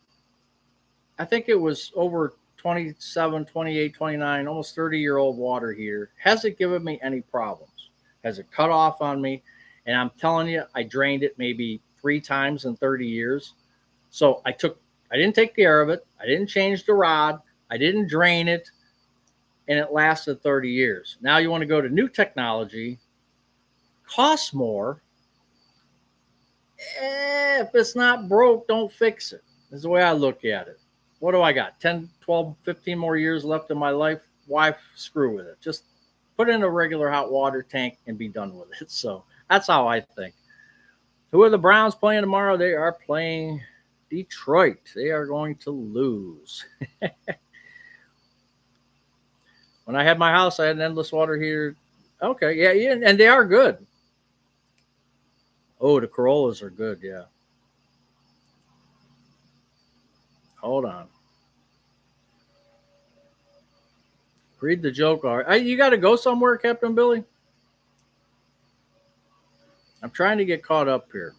Speaker 1: I think it was over 27, 28, 29, almost 30-year-old water heater. Has it given me any problems? Has it cut off on me? And I'm telling you, I drained it maybe 3 times in 30 years. So I didn't take care of it. I didn't change the rod. I didn't drain it, and it lasted 30 years. Now you want to go to new technology, costs more. If it's not broke, don't fix it. That's the way I look at it. What do I got? 10, 12, 15 more years left in my life? Why screw with it? Just put in a regular hot water tank and be done with it. So that's how I think. Who are the Browns playing tomorrow? They are playing Detroit. They are going to lose. When I had my house, I had an endless water heater. Okay, yeah, and they are good. Oh, the Corollas are good, yeah. Hold on. Read the joke. All right. You got to go somewhere, Captain Billy? I'm trying to get caught up here.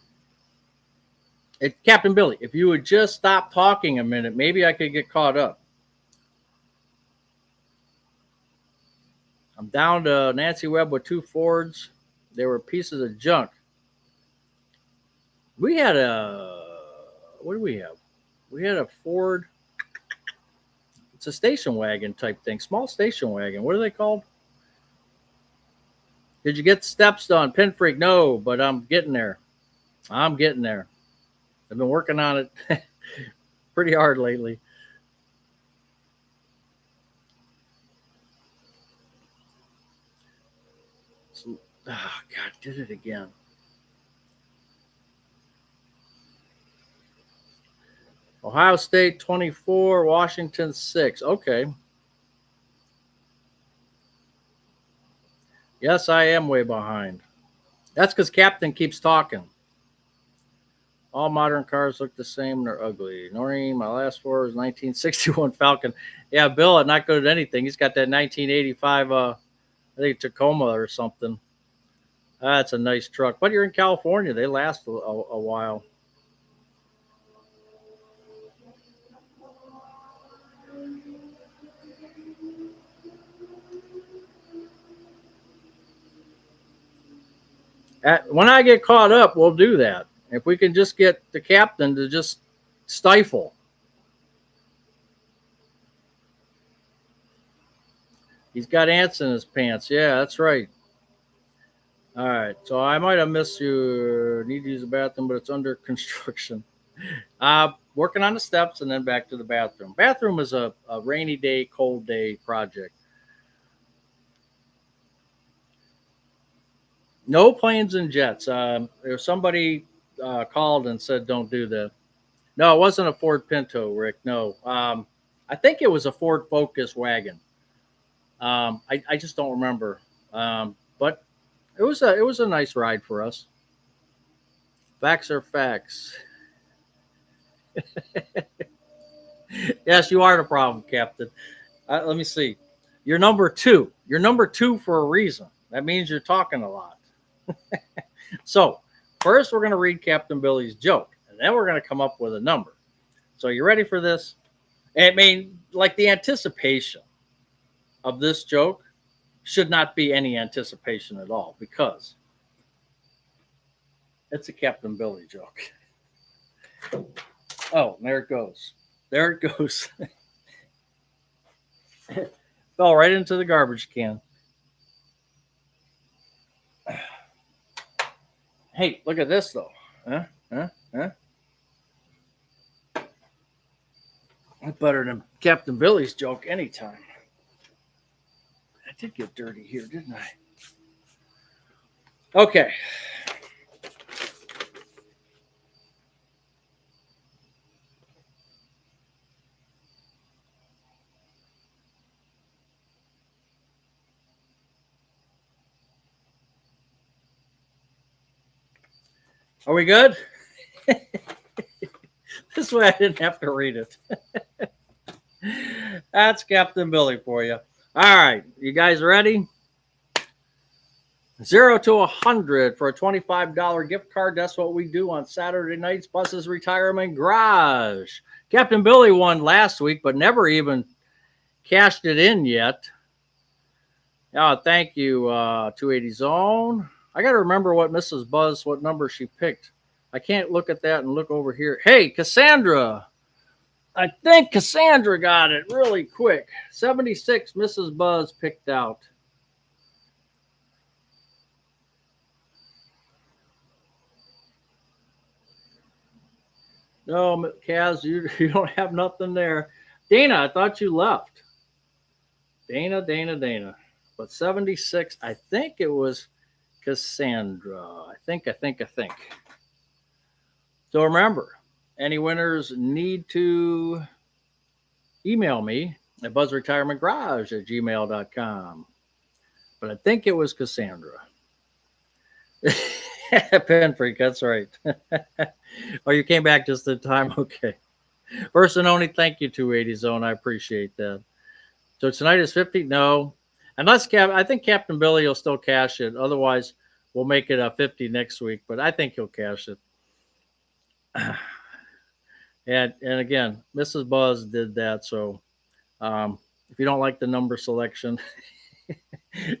Speaker 1: Captain Billy, if you would just stop talking a minute, maybe I could get caught up. I'm down to Nancy Webb with 2 Fords. They were pieces of junk. We had what do we have? We had a Ford. It's a station wagon type thing, small station wagon. What are they called? Did you get steps done? Pin Freak? No, but I'm getting there. I'm getting there. I've been working on it pretty hard lately. So, oh, God, did it again. Ohio State 24, Washington 6. Okay. Yes, I am way behind. That's because Captain keeps talking. All modern cars look the same and they're ugly. Noreen, my last four is 1961 Falcon. Yeah, Bill, not good at anything. He's got that 1985, I think Tacoma or something. That's a nice truck. But you're in California. They last a while. When I get caught up, we'll do that. If we can just get the captain to just stifle. He's got ants in his pants. Yeah, that's right. All right. So I might have missed you. Need to use the bathroom, but it's under construction. Working on the steps and then back to the bathroom. Bathroom is a rainy day, cold day project. No planes and jets. There's somebody called and said don't do that. No, it wasn't a Ford Pinto, Rick. No, I think it was a Ford Focus wagon. I just don't remember. But it was a nice ride for us. Facts are facts. Yes, you are the problem, Captain. Let me see. You're number two. You're number two for a reason. That means you're talking a lot. So first, we're going to read Captain Billy's joke, and then we're going to come up with a number. So you ready for this? I mean, like the anticipation of this joke should not be any anticipation at all because it's a Captain Billy joke. Oh, there it goes. There it goes. Fell right into the garbage can. Hey, look at this though. Huh? Huh? Huh? That's better than Captain Billy's joke anytime. I did get dirty here, didn't I? Okay. Are we good? This way I didn't have to read it. That's Captain Billy for you. All right, you guys ready? 0 to 100 for a $25 gift card. That's what we do on Saturday nights, Buses Retirement Garage. Captain Billy won last week, but never even cashed it in yet. Oh, thank you, 280 Zone. I got to remember what Mrs. Buzz, what number she picked. I can't look at that and look over here. Hey, Cassandra. I think Cassandra got it really quick. 76, Mrs. Buzz picked out. No, Kaz, you don't have nothing there. Dana, I thought you left. Dana. But 76, I think it was Cassandra. I think. So remember, any winners need to email me at buzzretirementgarage@gmail.com. But I think it was Cassandra. Pen freak, that's right. Oh, you came back just in time? Okay. First and only, thank you, 280 Zone. I appreciate that. So tonight is 50? No. Unless I think Captain Billy will still cash it. Otherwise, we'll make it a 50 next week. But I think he'll cash it. And again, Mrs. Buzz did that. So if you don't like the number selection,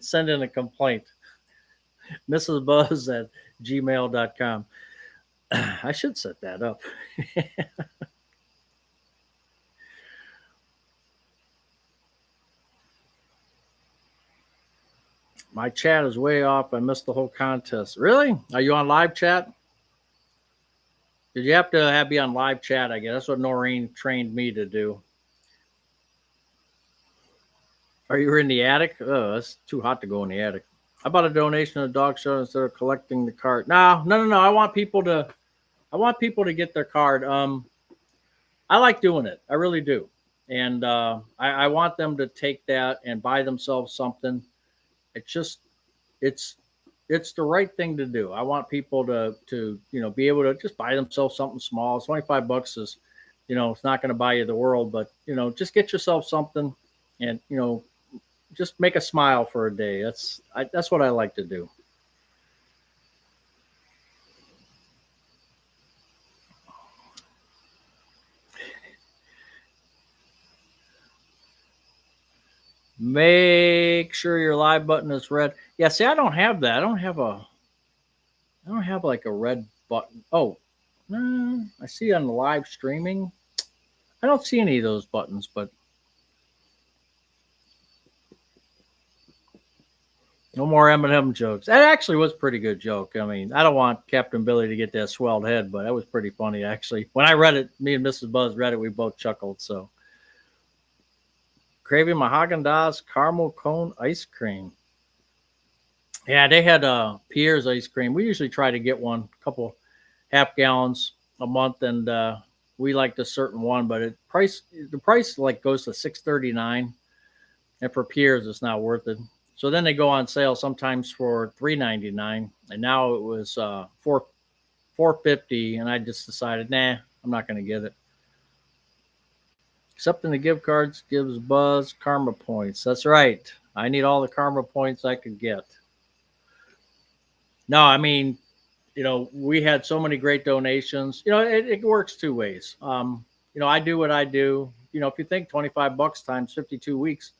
Speaker 1: send in a complaint. Mrs. Buzz at gmail.com. I should set that up. My chat is way off. I missed the whole contest. Really? Are you on live chat? Did you have to be on live chat? I guess that's what Noreen trained me to do. Are you in the attic? Oh, it's too hot to go in the attic. How about a donation to dog show instead of collecting the card? No. I want people to get their card. I like doing it. I really do. And I want them to take that and buy themselves something. It's the right thing to do. I want people to be able to just buy themselves something small. $25 is, it's not going to buy you the world, but just get yourself something and just make a smile for a day. That's what I like to do. Make sure your live button is red. Yeah, see, I don't have that. I don't have like a red button. Oh, no, I see on the live streaming. I don't see any of those buttons, but no more M&M jokes. That actually was a pretty good joke. I mean, I don't want Captain Billy to get that swelled head, but that was pretty funny, actually. When I read it, me and Mrs. Buzz read it, we both chuckled. So, craving my Haagen-Dazs caramel cone ice cream. Yeah, they had Pierre's ice cream. We usually try to get one, a couple half gallons a month, and we like a certain one, but the price like goes to $6.39, and for Pierre's it's not worth it. So then they go on sale sometimes for $3.99, and now it was $4.50, and I just decided, nah, I'm not going to get it. Accepting the gift cards gives Buzz karma points. That's right. I need all the karma points I could get. No, I mean, we had so many great donations. It works two ways. I do what I do. If you think $25 times 52 weeks,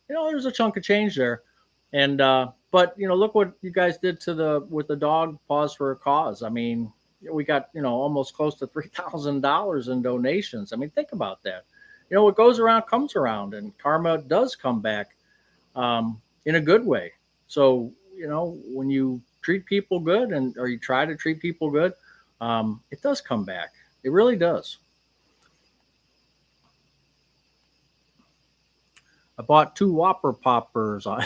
Speaker 1: there's a chunk of change there. And but look what you guys did with the dog Pause for a Cause. I mean, we got almost close to $3,000 in donations. I mean, think about that. What goes around comes around, and karma does come back in a good way. So when you treat people good or you try to treat people good, it does come back. It really does. I bought 2 Whopper Poppers. I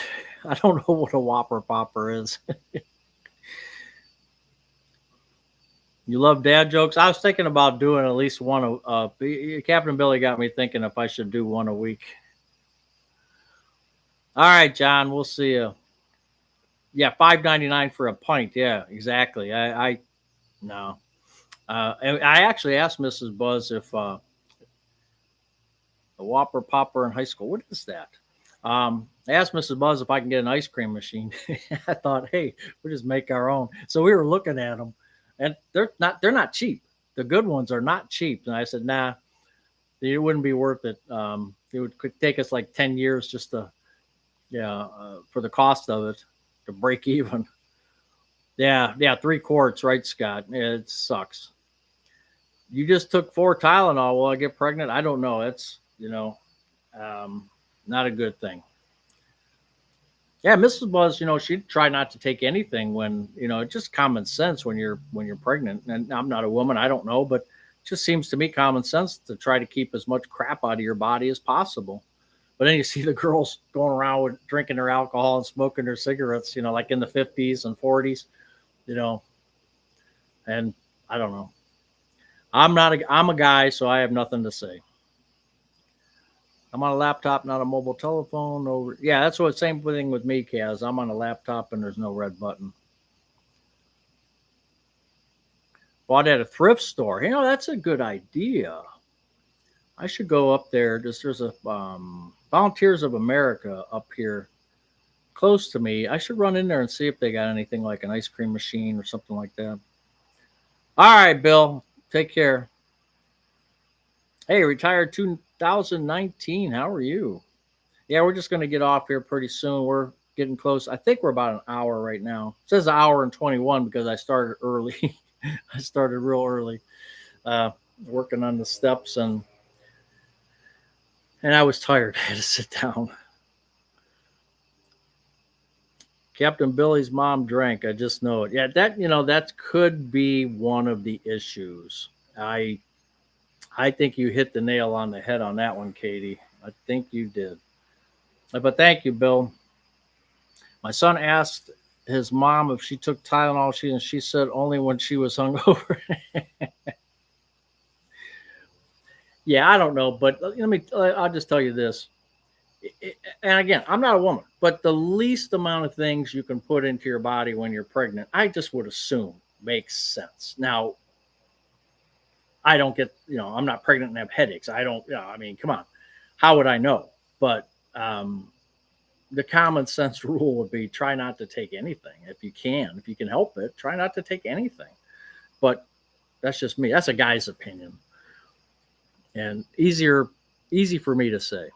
Speaker 1: don't know what a Whopper Popper is. You love dad jokes? I was thinking about doing at least one. Captain Billy got me thinking if I should do one a week. All right, John, we'll see you. Yeah, $5.99 for a pint. Yeah, exactly. I No. And I actually asked Mrs. Buzz if the Whopper Popper in high school, what is that? I asked Mrs. Buzz if I can get an ice cream machine. I thought, hey, we'll just make our own. So we were looking at them, and they're not cheap. The good ones are not cheap. And I said, nah, it wouldn't be worth it. Could take us like 10 years just to, for the cost of it to break even. Yeah, 3 quarts, right, Scott? It sucks. You just took 4 Tylenol. Will I get pregnant? I don't know. It's um, not a good thing. Yeah, Mrs. Buzz, she'd try not to take anything when, it's just common sense when you're pregnant. And I'm not a woman, I don't know, but it just seems to me common sense to try to keep as much crap out of your body as possible. But then you see the girls going around with drinking their alcohol and smoking their cigarettes, like in the 50s and 40s, you know, and I don't know. I'm a guy, so I have nothing to say. I'm on a laptop, not a mobile telephone. Yeah, that's what same thing with me, Kaz. I'm on a laptop and there's no red button. Bought at a thrift store. That's a good idea. I should go up there. There's a Volunteers of America up here close to me. I should run in there and see if they got anything like an ice cream machine or something like that. All right, Bill. Take care. Hey, retired 2019. How are you? Yeah, we're just going to get off here pretty soon. We're getting close. I think we're about an hour right now. It says an hour and 21 because I started early. I started real early, working on the steps, and I was tired. I had to sit down. Captain Billy's mom drank. I just know it. Yeah, that could be one of the issues. I think you hit the nail on the head on that one, Katie. I think you did. But thank you, Bill. My son asked his mom if she took Tylenol. She said only when she was hungover. Yeah, I don't know, but I'll just tell you this. And again, I'm not a woman, but the least amount of things you can put into your body when you're pregnant, I just would assume makes sense. Now, I don't get, I'm not pregnant and have headaches. I don't, I mean, come on. How would I know? But the common sense rule would be try not to take anything if you can. If you can help it, try not to take anything. But that's just me. That's a guy's opinion. And easy for me to say.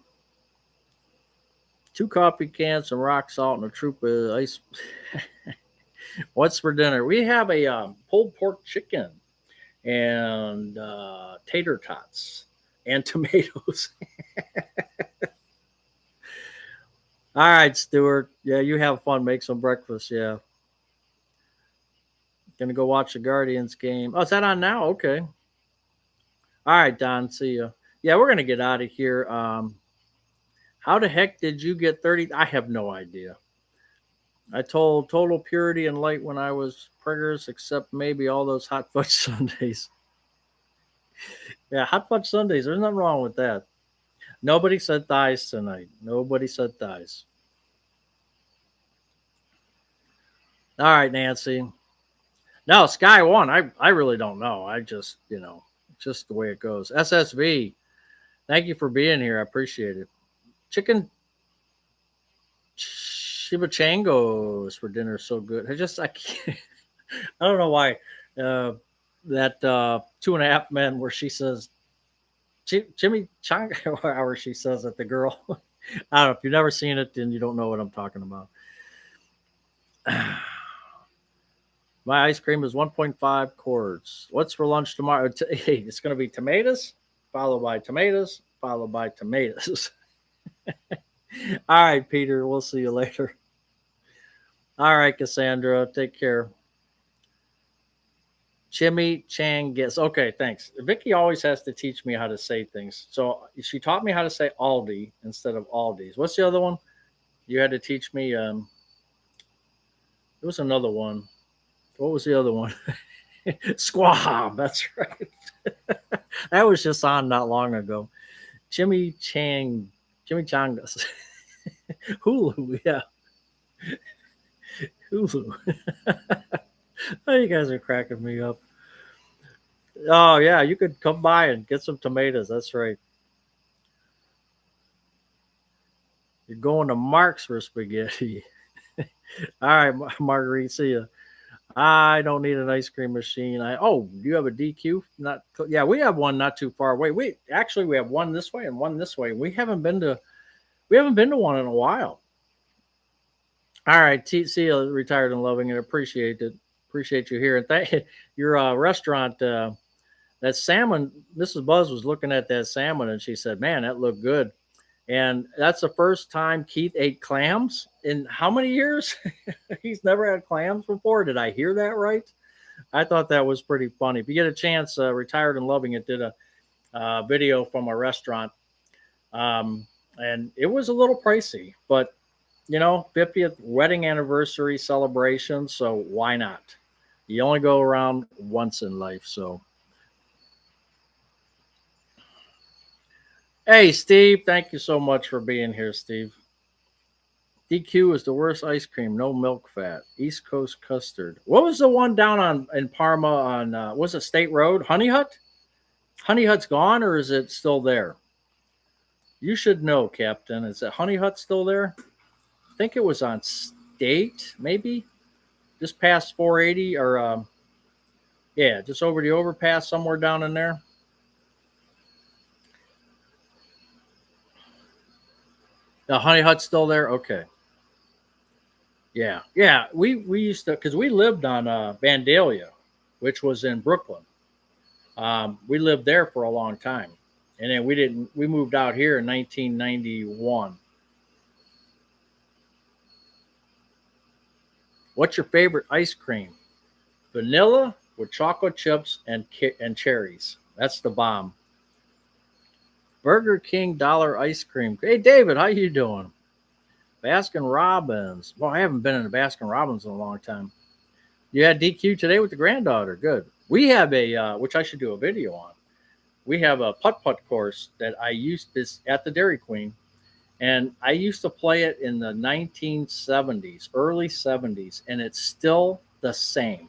Speaker 1: 2 coffee cans, some rock salt, and a troop of ice. What's for dinner? We have a pulled pork chicken and tater tots and tomatoes. All right, Stuart. Yeah, you have fun. Make some breakfast. Yeah. Gonna go watch the Guardians game. Oh, is that on now? Okay. All right, Don. See you. Yeah, we're gonna get out of here. How the heck did you get 30? I have no idea. I told total purity and light when I was preggers, except maybe all those hot fudge sundaes. Yeah, hot fudge sundaes. There's nothing wrong with that. Nobody said thighs tonight. Nobody said thighs. All right, Nancy. No, Sky won. I really don't know. I just, just the way it goes. SSV, thank you for being here. I appreciate it. Chicken chimichangas for dinner is so good. I can't, I don't know why. That 2.5 Men where she says Jimmy Chang, however she says it, the girl. I don't know. If you've never seen it, then you don't know what I'm talking about. My ice cream is 1.5 quarts. What's for lunch tomorrow? Hey, it's going to be tomatoes, followed by tomatoes, followed by tomatoes. All right, Peter. We'll see you later. All right, Cassandra. Take care. Chimichangas. Okay, thanks. Vicky always has to teach me how to say things. So she taught me how to say Aldi instead of Aldi's. What's the other one? You had to teach me. There was another one. What was the other one? Squab. That's right. That was just on not long ago. Chimichangas. Hulu. Yeah. Hulu. Oh, you guys are cracking me up. Oh yeah, you could come by and get some tomatoes. That's right. You're going to Mark's for spaghetti. All right, Marguerite. See ya. I don't need an ice cream machine. Do you have a DQ? Not yeah, we have one not too far away. We have one this way and one this way. We haven't been to one in a while. All right, see you retired and loving it. Appreciate it. Appreciate you here. And thank your restaurant. That salmon. Mrs. Buzz was looking at that salmon and she said, "Man, that looked good." And that's the first time Keith ate clams in how many years? He's never had clams before. Did I hear that right? I thought that was pretty funny. If you get a chance, Retired and Loving It did a video from a restaurant, and it was a little pricey, but 50th wedding anniversary celebration, so why not? You only go around once in life, so. Hey, Steve, thank you so much for being here, Steve. DQ is the worst ice cream, no milk fat. East Coast custard. What was the one down in Parma on was it State Road? Honey Hut? Honey Hut's gone or is it still there? You should know, Captain. Is it Honey Hut still there? I think it was on State, maybe just past 480 or yeah, just over the overpass somewhere down in there. The Honey Hut's still there. Okay. Yeah. We used to because we lived on Vandalia, which was in Brooklyn. We lived there for a long time, and then we moved out here in 1991. What's your favorite ice cream? Vanilla with chocolate chips and cherries. That's the bomb. Burger King dollar ice cream. Hey David, how you doing? Baskin Robbins. Well, I haven't been in a Baskin Robbins in a long time. You had DQ today with the granddaughter. Good. We have a which I should do a video on. We have a putt putt course that I used this at the Dairy Queen, and I used to play it in the 1970s, early 70s, and it's still the same.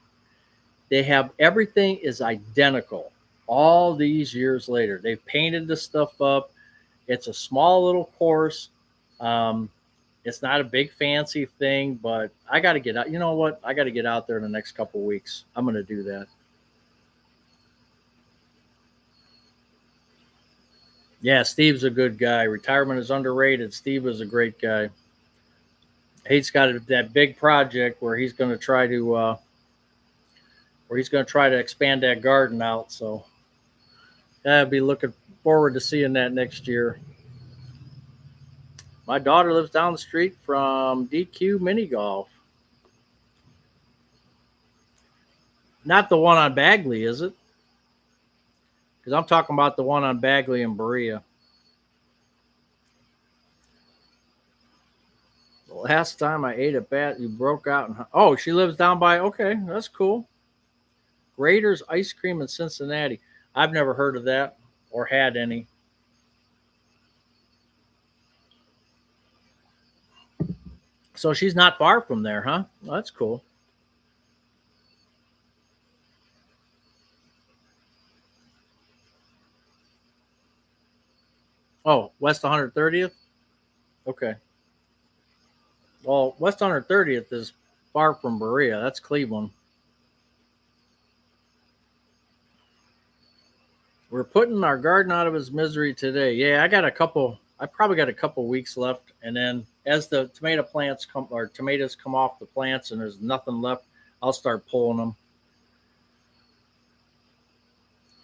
Speaker 1: They have everything is identical all these years later. They've painted the stuff up. It's a small little course. It's not a big fancy thing, but I got to get out. You know what? I got to get out there in the next couple of weeks. I'm going to do that. Yeah, Steve's a good guy. Retirement is underrated. Steve is a great guy. He's got that big project where he's going to try to expand that garden out. So I'll be looking forward to seeing that next year. My daughter lives down the street from DQ Mini Golf. Not the one on Bagley, is it? Because I'm talking about the one on Bagley and Berea. The last time I ate at Bat, you broke out. Oh, she lives down by. Okay, that's cool. Grader's Ice Cream in Cincinnati. I've never heard of that or had any. So she's not far from there, huh? Well, that's cool. Oh, West 130th? Okay. Well, West 130th is far from Berea. That's Cleveland. We're putting our garden out of its misery today. Yeah, I probably got a couple weeks left. And then as the tomatoes come off the plants and there's nothing left, I'll start pulling them.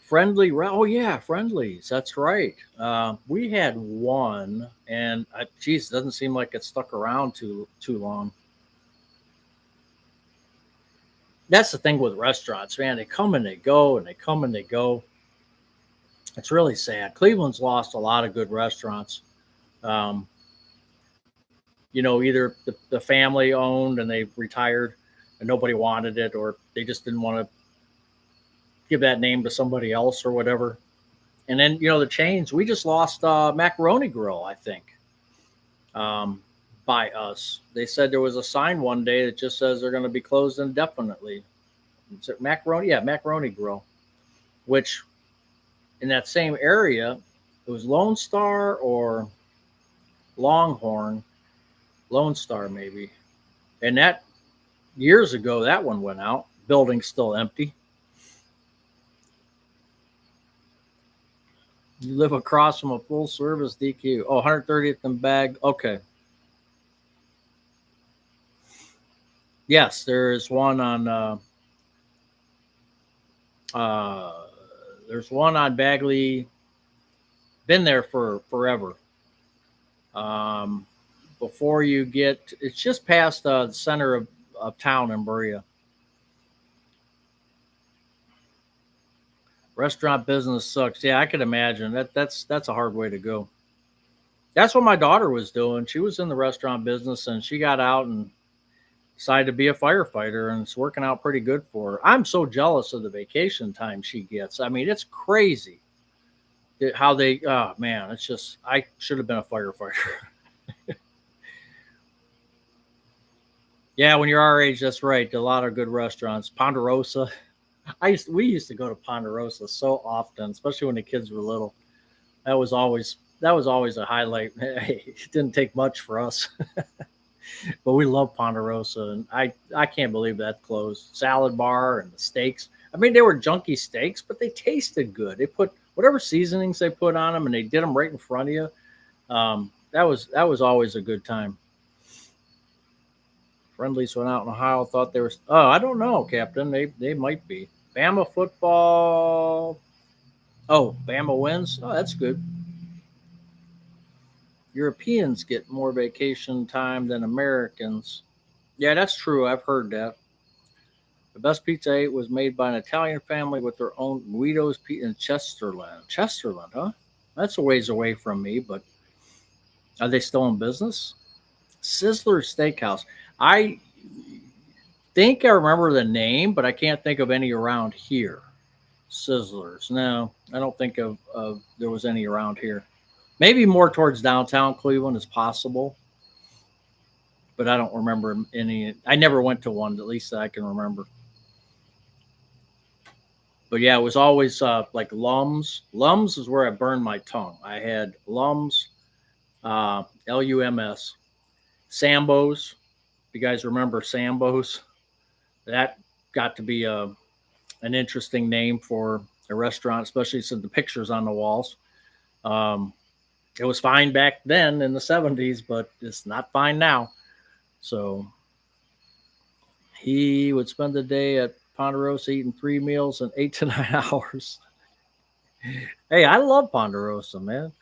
Speaker 1: Oh yeah, friendlies. That's right. We had one, and geez, it doesn't seem like it stuck around too long. That's the thing with restaurants, man. They come and they go, and they come and they go. It's really sad. Cleveland's lost a lot of good restaurants. Um, either the family owned and they retired and nobody wanted it, or they just didn't want to give that name to somebody else or whatever. And then, the chains, we just lost Macaroni Grill, I think, by us. They said there was a sign one day that just says they're going to be closed indefinitely. Is it Macaroni? Yeah, Macaroni Grill. which in that same area, it was Lone Star or Longhorn, Lone Star maybe. And that years ago, that one went out. Building's still empty. You live across from a full service DQ. Oh, 130th and Bag. Okay. Yes, there's one on there's one on Bagley. Been there for forever. Before you get, it's just past the center of town in Berea. Restaurant business sucks. Yeah, I could imagine that's a hard way to go. That's what my daughter was doing. She was in the restaurant business and she got out and decided to be a firefighter, and it's working out pretty good for her. I'm so jealous of the vacation time she gets. I mean, it's crazy how they, oh man, it's just, I should have been a firefighter. Yeah, when you're our age, that's right. A lot of good restaurants. Ponderosa. We used to go to Ponderosa so often, especially when the kids were little. That was always a highlight. Hey, it didn't take much for us. But we love Ponderosa, and I can't believe that closed. Salad bar and the steaks. I mean, they were junky steaks, but they tasted good. They put whatever seasonings they put on them, and they did them right in front of you. That was always a good time. Friendlies went out in Ohio. Thought they were. Oh, I don't know, Captain. They might be. Bama football. Oh, Bama wins. Oh, that's good. Europeans get more vacation time than Americans. Yeah, that's true. I've heard that. The best pizza I ate was made by an Italian family with their own Guido's Pizza in Chesterland. Chesterland, huh? That's a ways away from me, but are they still in business? Sizzler Steakhouse. I think I remember the name, but I can't think of any around here. Sizzlers. No, I don't think of there was any around here. Maybe more towards downtown Cleveland is possible, but I don't remember any. I never went to one, at least that I can remember. But yeah, it was always like Lums. Lums is where I burned my tongue. I had Lums, Lums, Sambo's. If you guys remember Sambo's, that got to be an interesting name for a restaurant, especially since the pictures on the walls. It was fine back then in the 70s, but it's not fine now. So he would spend the day at Ponderosa eating 3 meals in 8 to 9 hours. Hey, I love Ponderosa, man.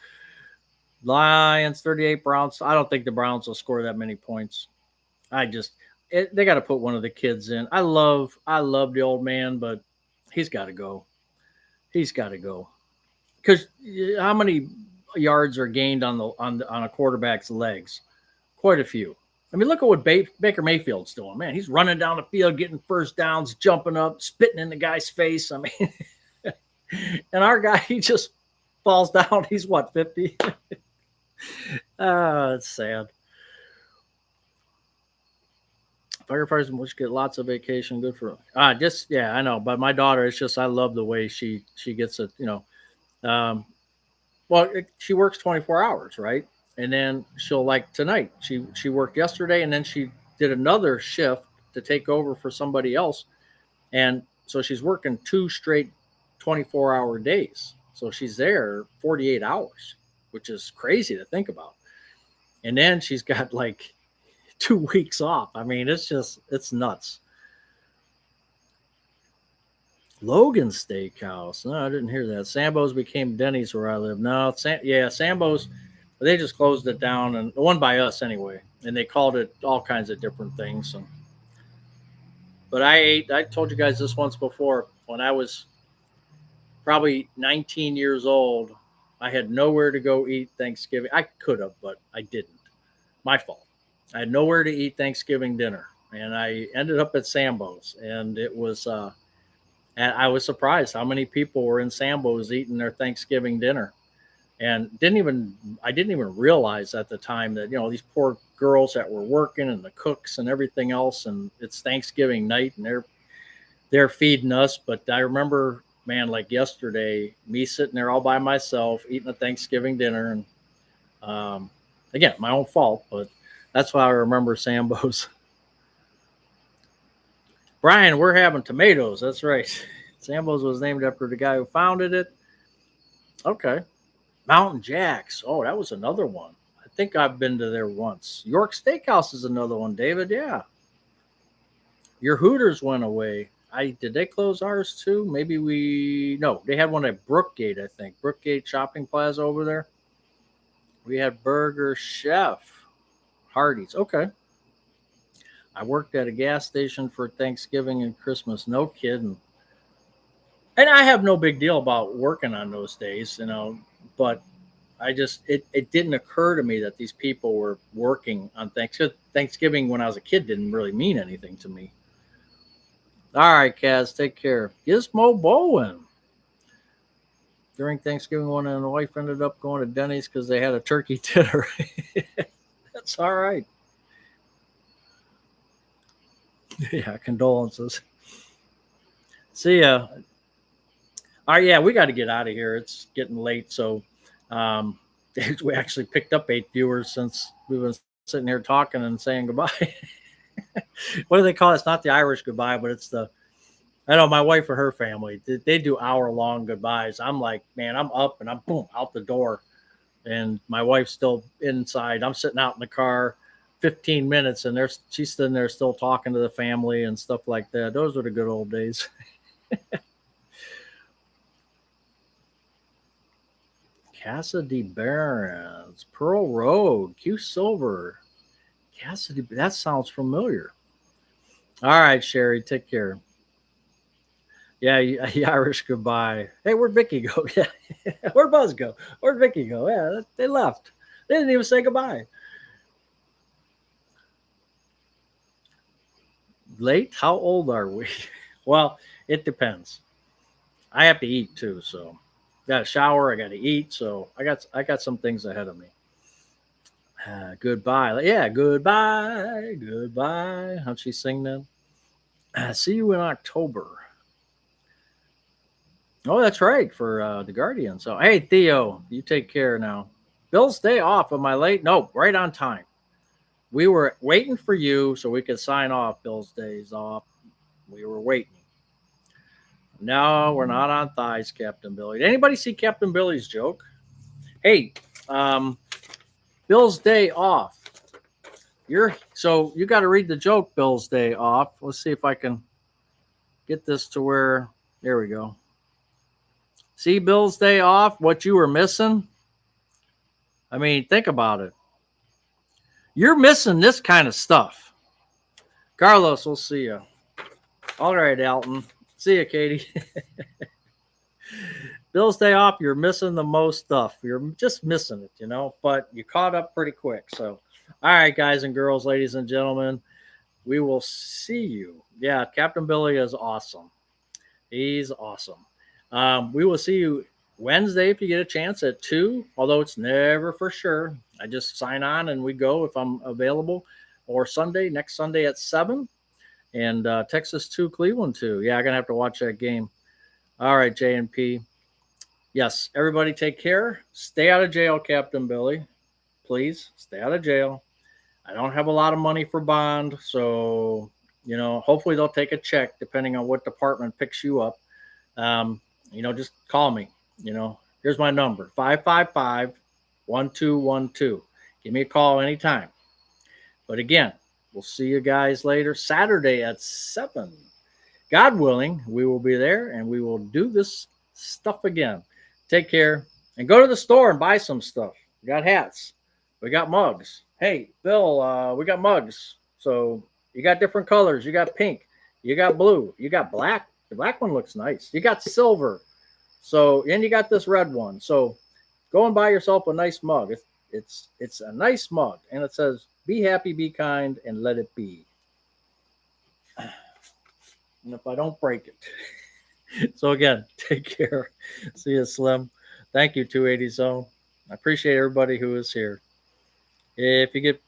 Speaker 1: Lions 38, Browns. I don't think the Browns will score that many points. They got to put one of the kids in. I love the old man, but he's got to go. He's got to go. Because how many yards are gained on a quarterback's legs? Quite a few. I mean, look at what Baker Mayfield's doing. Man, he's running down the field, getting first downs, jumping up, spitting in the guy's face. I mean, and our guy, he just falls down. He's what, 50? It's sad. Firefighters which get lots of vacation. Good for I know. But my daughter, it's just I love the way she gets it. She works 24 hours, right? And then she'll like tonight. She worked yesterday, and then she did another shift to take over for somebody else, and so she's working 2 straight 24-hour days. So she's there 48 hours, which is crazy to think about. And then she's got like 2 weeks off. I mean, it's nuts. Logan Steakhouse. No, I didn't hear that. Sambo's became Denny's where I live. No, Sambo's. They just closed it down, and the one by us anyway. And they called it all kinds of different things. But I told you guys this once before. When I was probably 19 years old, I had nowhere to go eat Thanksgiving. I could have, but I didn't. My fault. I had nowhere to eat Thanksgiving dinner, and I ended up at Sambo's, and it was. And I was surprised how many people were in Sambo's eating their Thanksgiving dinner, and I didn't even realize at the time that these poor girls that were working and the cooks and everything else, and it's Thanksgiving night, and they're feeding us. But I remember man, like yesterday, me sitting there all by myself eating a Thanksgiving dinner, and again, my own fault, but that's why I remember Sambo's. Brian, we're having tomatoes. That's right. Sambo's was named after the guy who founded it. Okay. Mountain Jacks. Oh, that was another one. I think I've been to there once. York Steakhouse is another one, David. Yeah. Your Hooters went away. Did they close ours too? Maybe they had one at Brookgate, I think. Brookgate Shopping Plaza over there. We had Burger Chef. Hardee's. Okay. I worked at a gas station for Thanksgiving and Christmas. No kidding. And I have no big deal about working on those days, but it didn't occur to me that these people were working on Thanksgiving. Thanksgiving when I was a kid didn't really mean anything to me. All right, Kaz, take care. Gizmo Bowen. During Thanksgiving, one and the wife ended up going to Denny's because they had a turkey dinner. That's all right. Yeah, condolences. See ya. All right, yeah, we got to get out of here. It's getting late, so we actually picked up 8 viewers since we've been sitting here talking and saying goodbye. What do they call it? It's not the Irish goodbye, but it's I know my wife or her family, they do hour-long goodbyes. I'm like, man, I'm up and I'm boom out the door, and my wife's still inside. I'm sitting out in the car 15 minutes, and she's sitting there still talking to the family and stuff like that. Those were the good old days. Casa de Barons, Pearl Road, Q Silver. Casa de, that sounds familiar. All right, Sherry, take care. Yeah, Irish goodbye. Hey, where'd Vicky go? Yeah, where'd Buzz go? Where'd Vicky go? Yeah, they left. They didn't even say goodbye. Late? How old are we? Well, it depends. I have to eat too, so got to shower. I got to eat, so I got some things ahead of me. Goodbye. Yeah, goodbye, goodbye. How'd she sing then? See you in October. Oh, that's right for the Guardian. So, hey, Theo, you take care now. Bill's day off. Am I late? No, right on time. We were waiting for you so we could sign off. Bill's days off. We were waiting. No, we're not on thighs, Captain Billy. Did anybody see Captain Billy's joke? Hey, Bill's day off. So you got to read the joke. Bill's day off. Let's see if I can get this to where. There we go. See Bill's day off. What you were missing? I mean, think about it. You're missing this kind of stuff. Carlos, we'll see you. All right, Alton. See you, Katie. Bill's day off, you're missing the most stuff. You're just missing it, but you caught up pretty quick. So, all right, guys and girls, ladies and gentlemen, we will see you. Yeah, Captain Billy is awesome. He's awesome. We will see you Wednesday if you get a chance at 2, although it's never for sure. I just sign on and we go if I'm available. Or next Sunday at 7. And Texas 2, Cleveland 2. Yeah, I'm going to have to watch that game. All right, J&P. Yes, everybody take care. Stay out of jail, Captain Billy. Please, stay out of jail. I don't have a lot of money for bond, so, hopefully they'll take a check depending on what department picks you up. Just call me. Here's my number, 555-1212. Give me a call anytime. But again, we'll see you guys later Saturday at 7. God willing, we will be there and we will do this stuff again. Take care and go to the store and buy some stuff. We got hats. We got mugs. Hey, Bill, we got mugs. So you got different colors. You got pink. You got blue. You got black. The black one looks nice. You got silver. So, and you got this red one. So go and buy yourself a nice mug. It's a nice mug. And it says, be happy, be kind, and let it be. And if I don't break it. So again, take care. See you, Slim. Thank you, 280 Zone. I appreciate everybody who is here. If you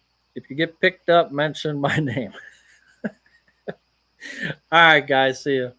Speaker 1: get picked up, mention my name. All right, guys. See you.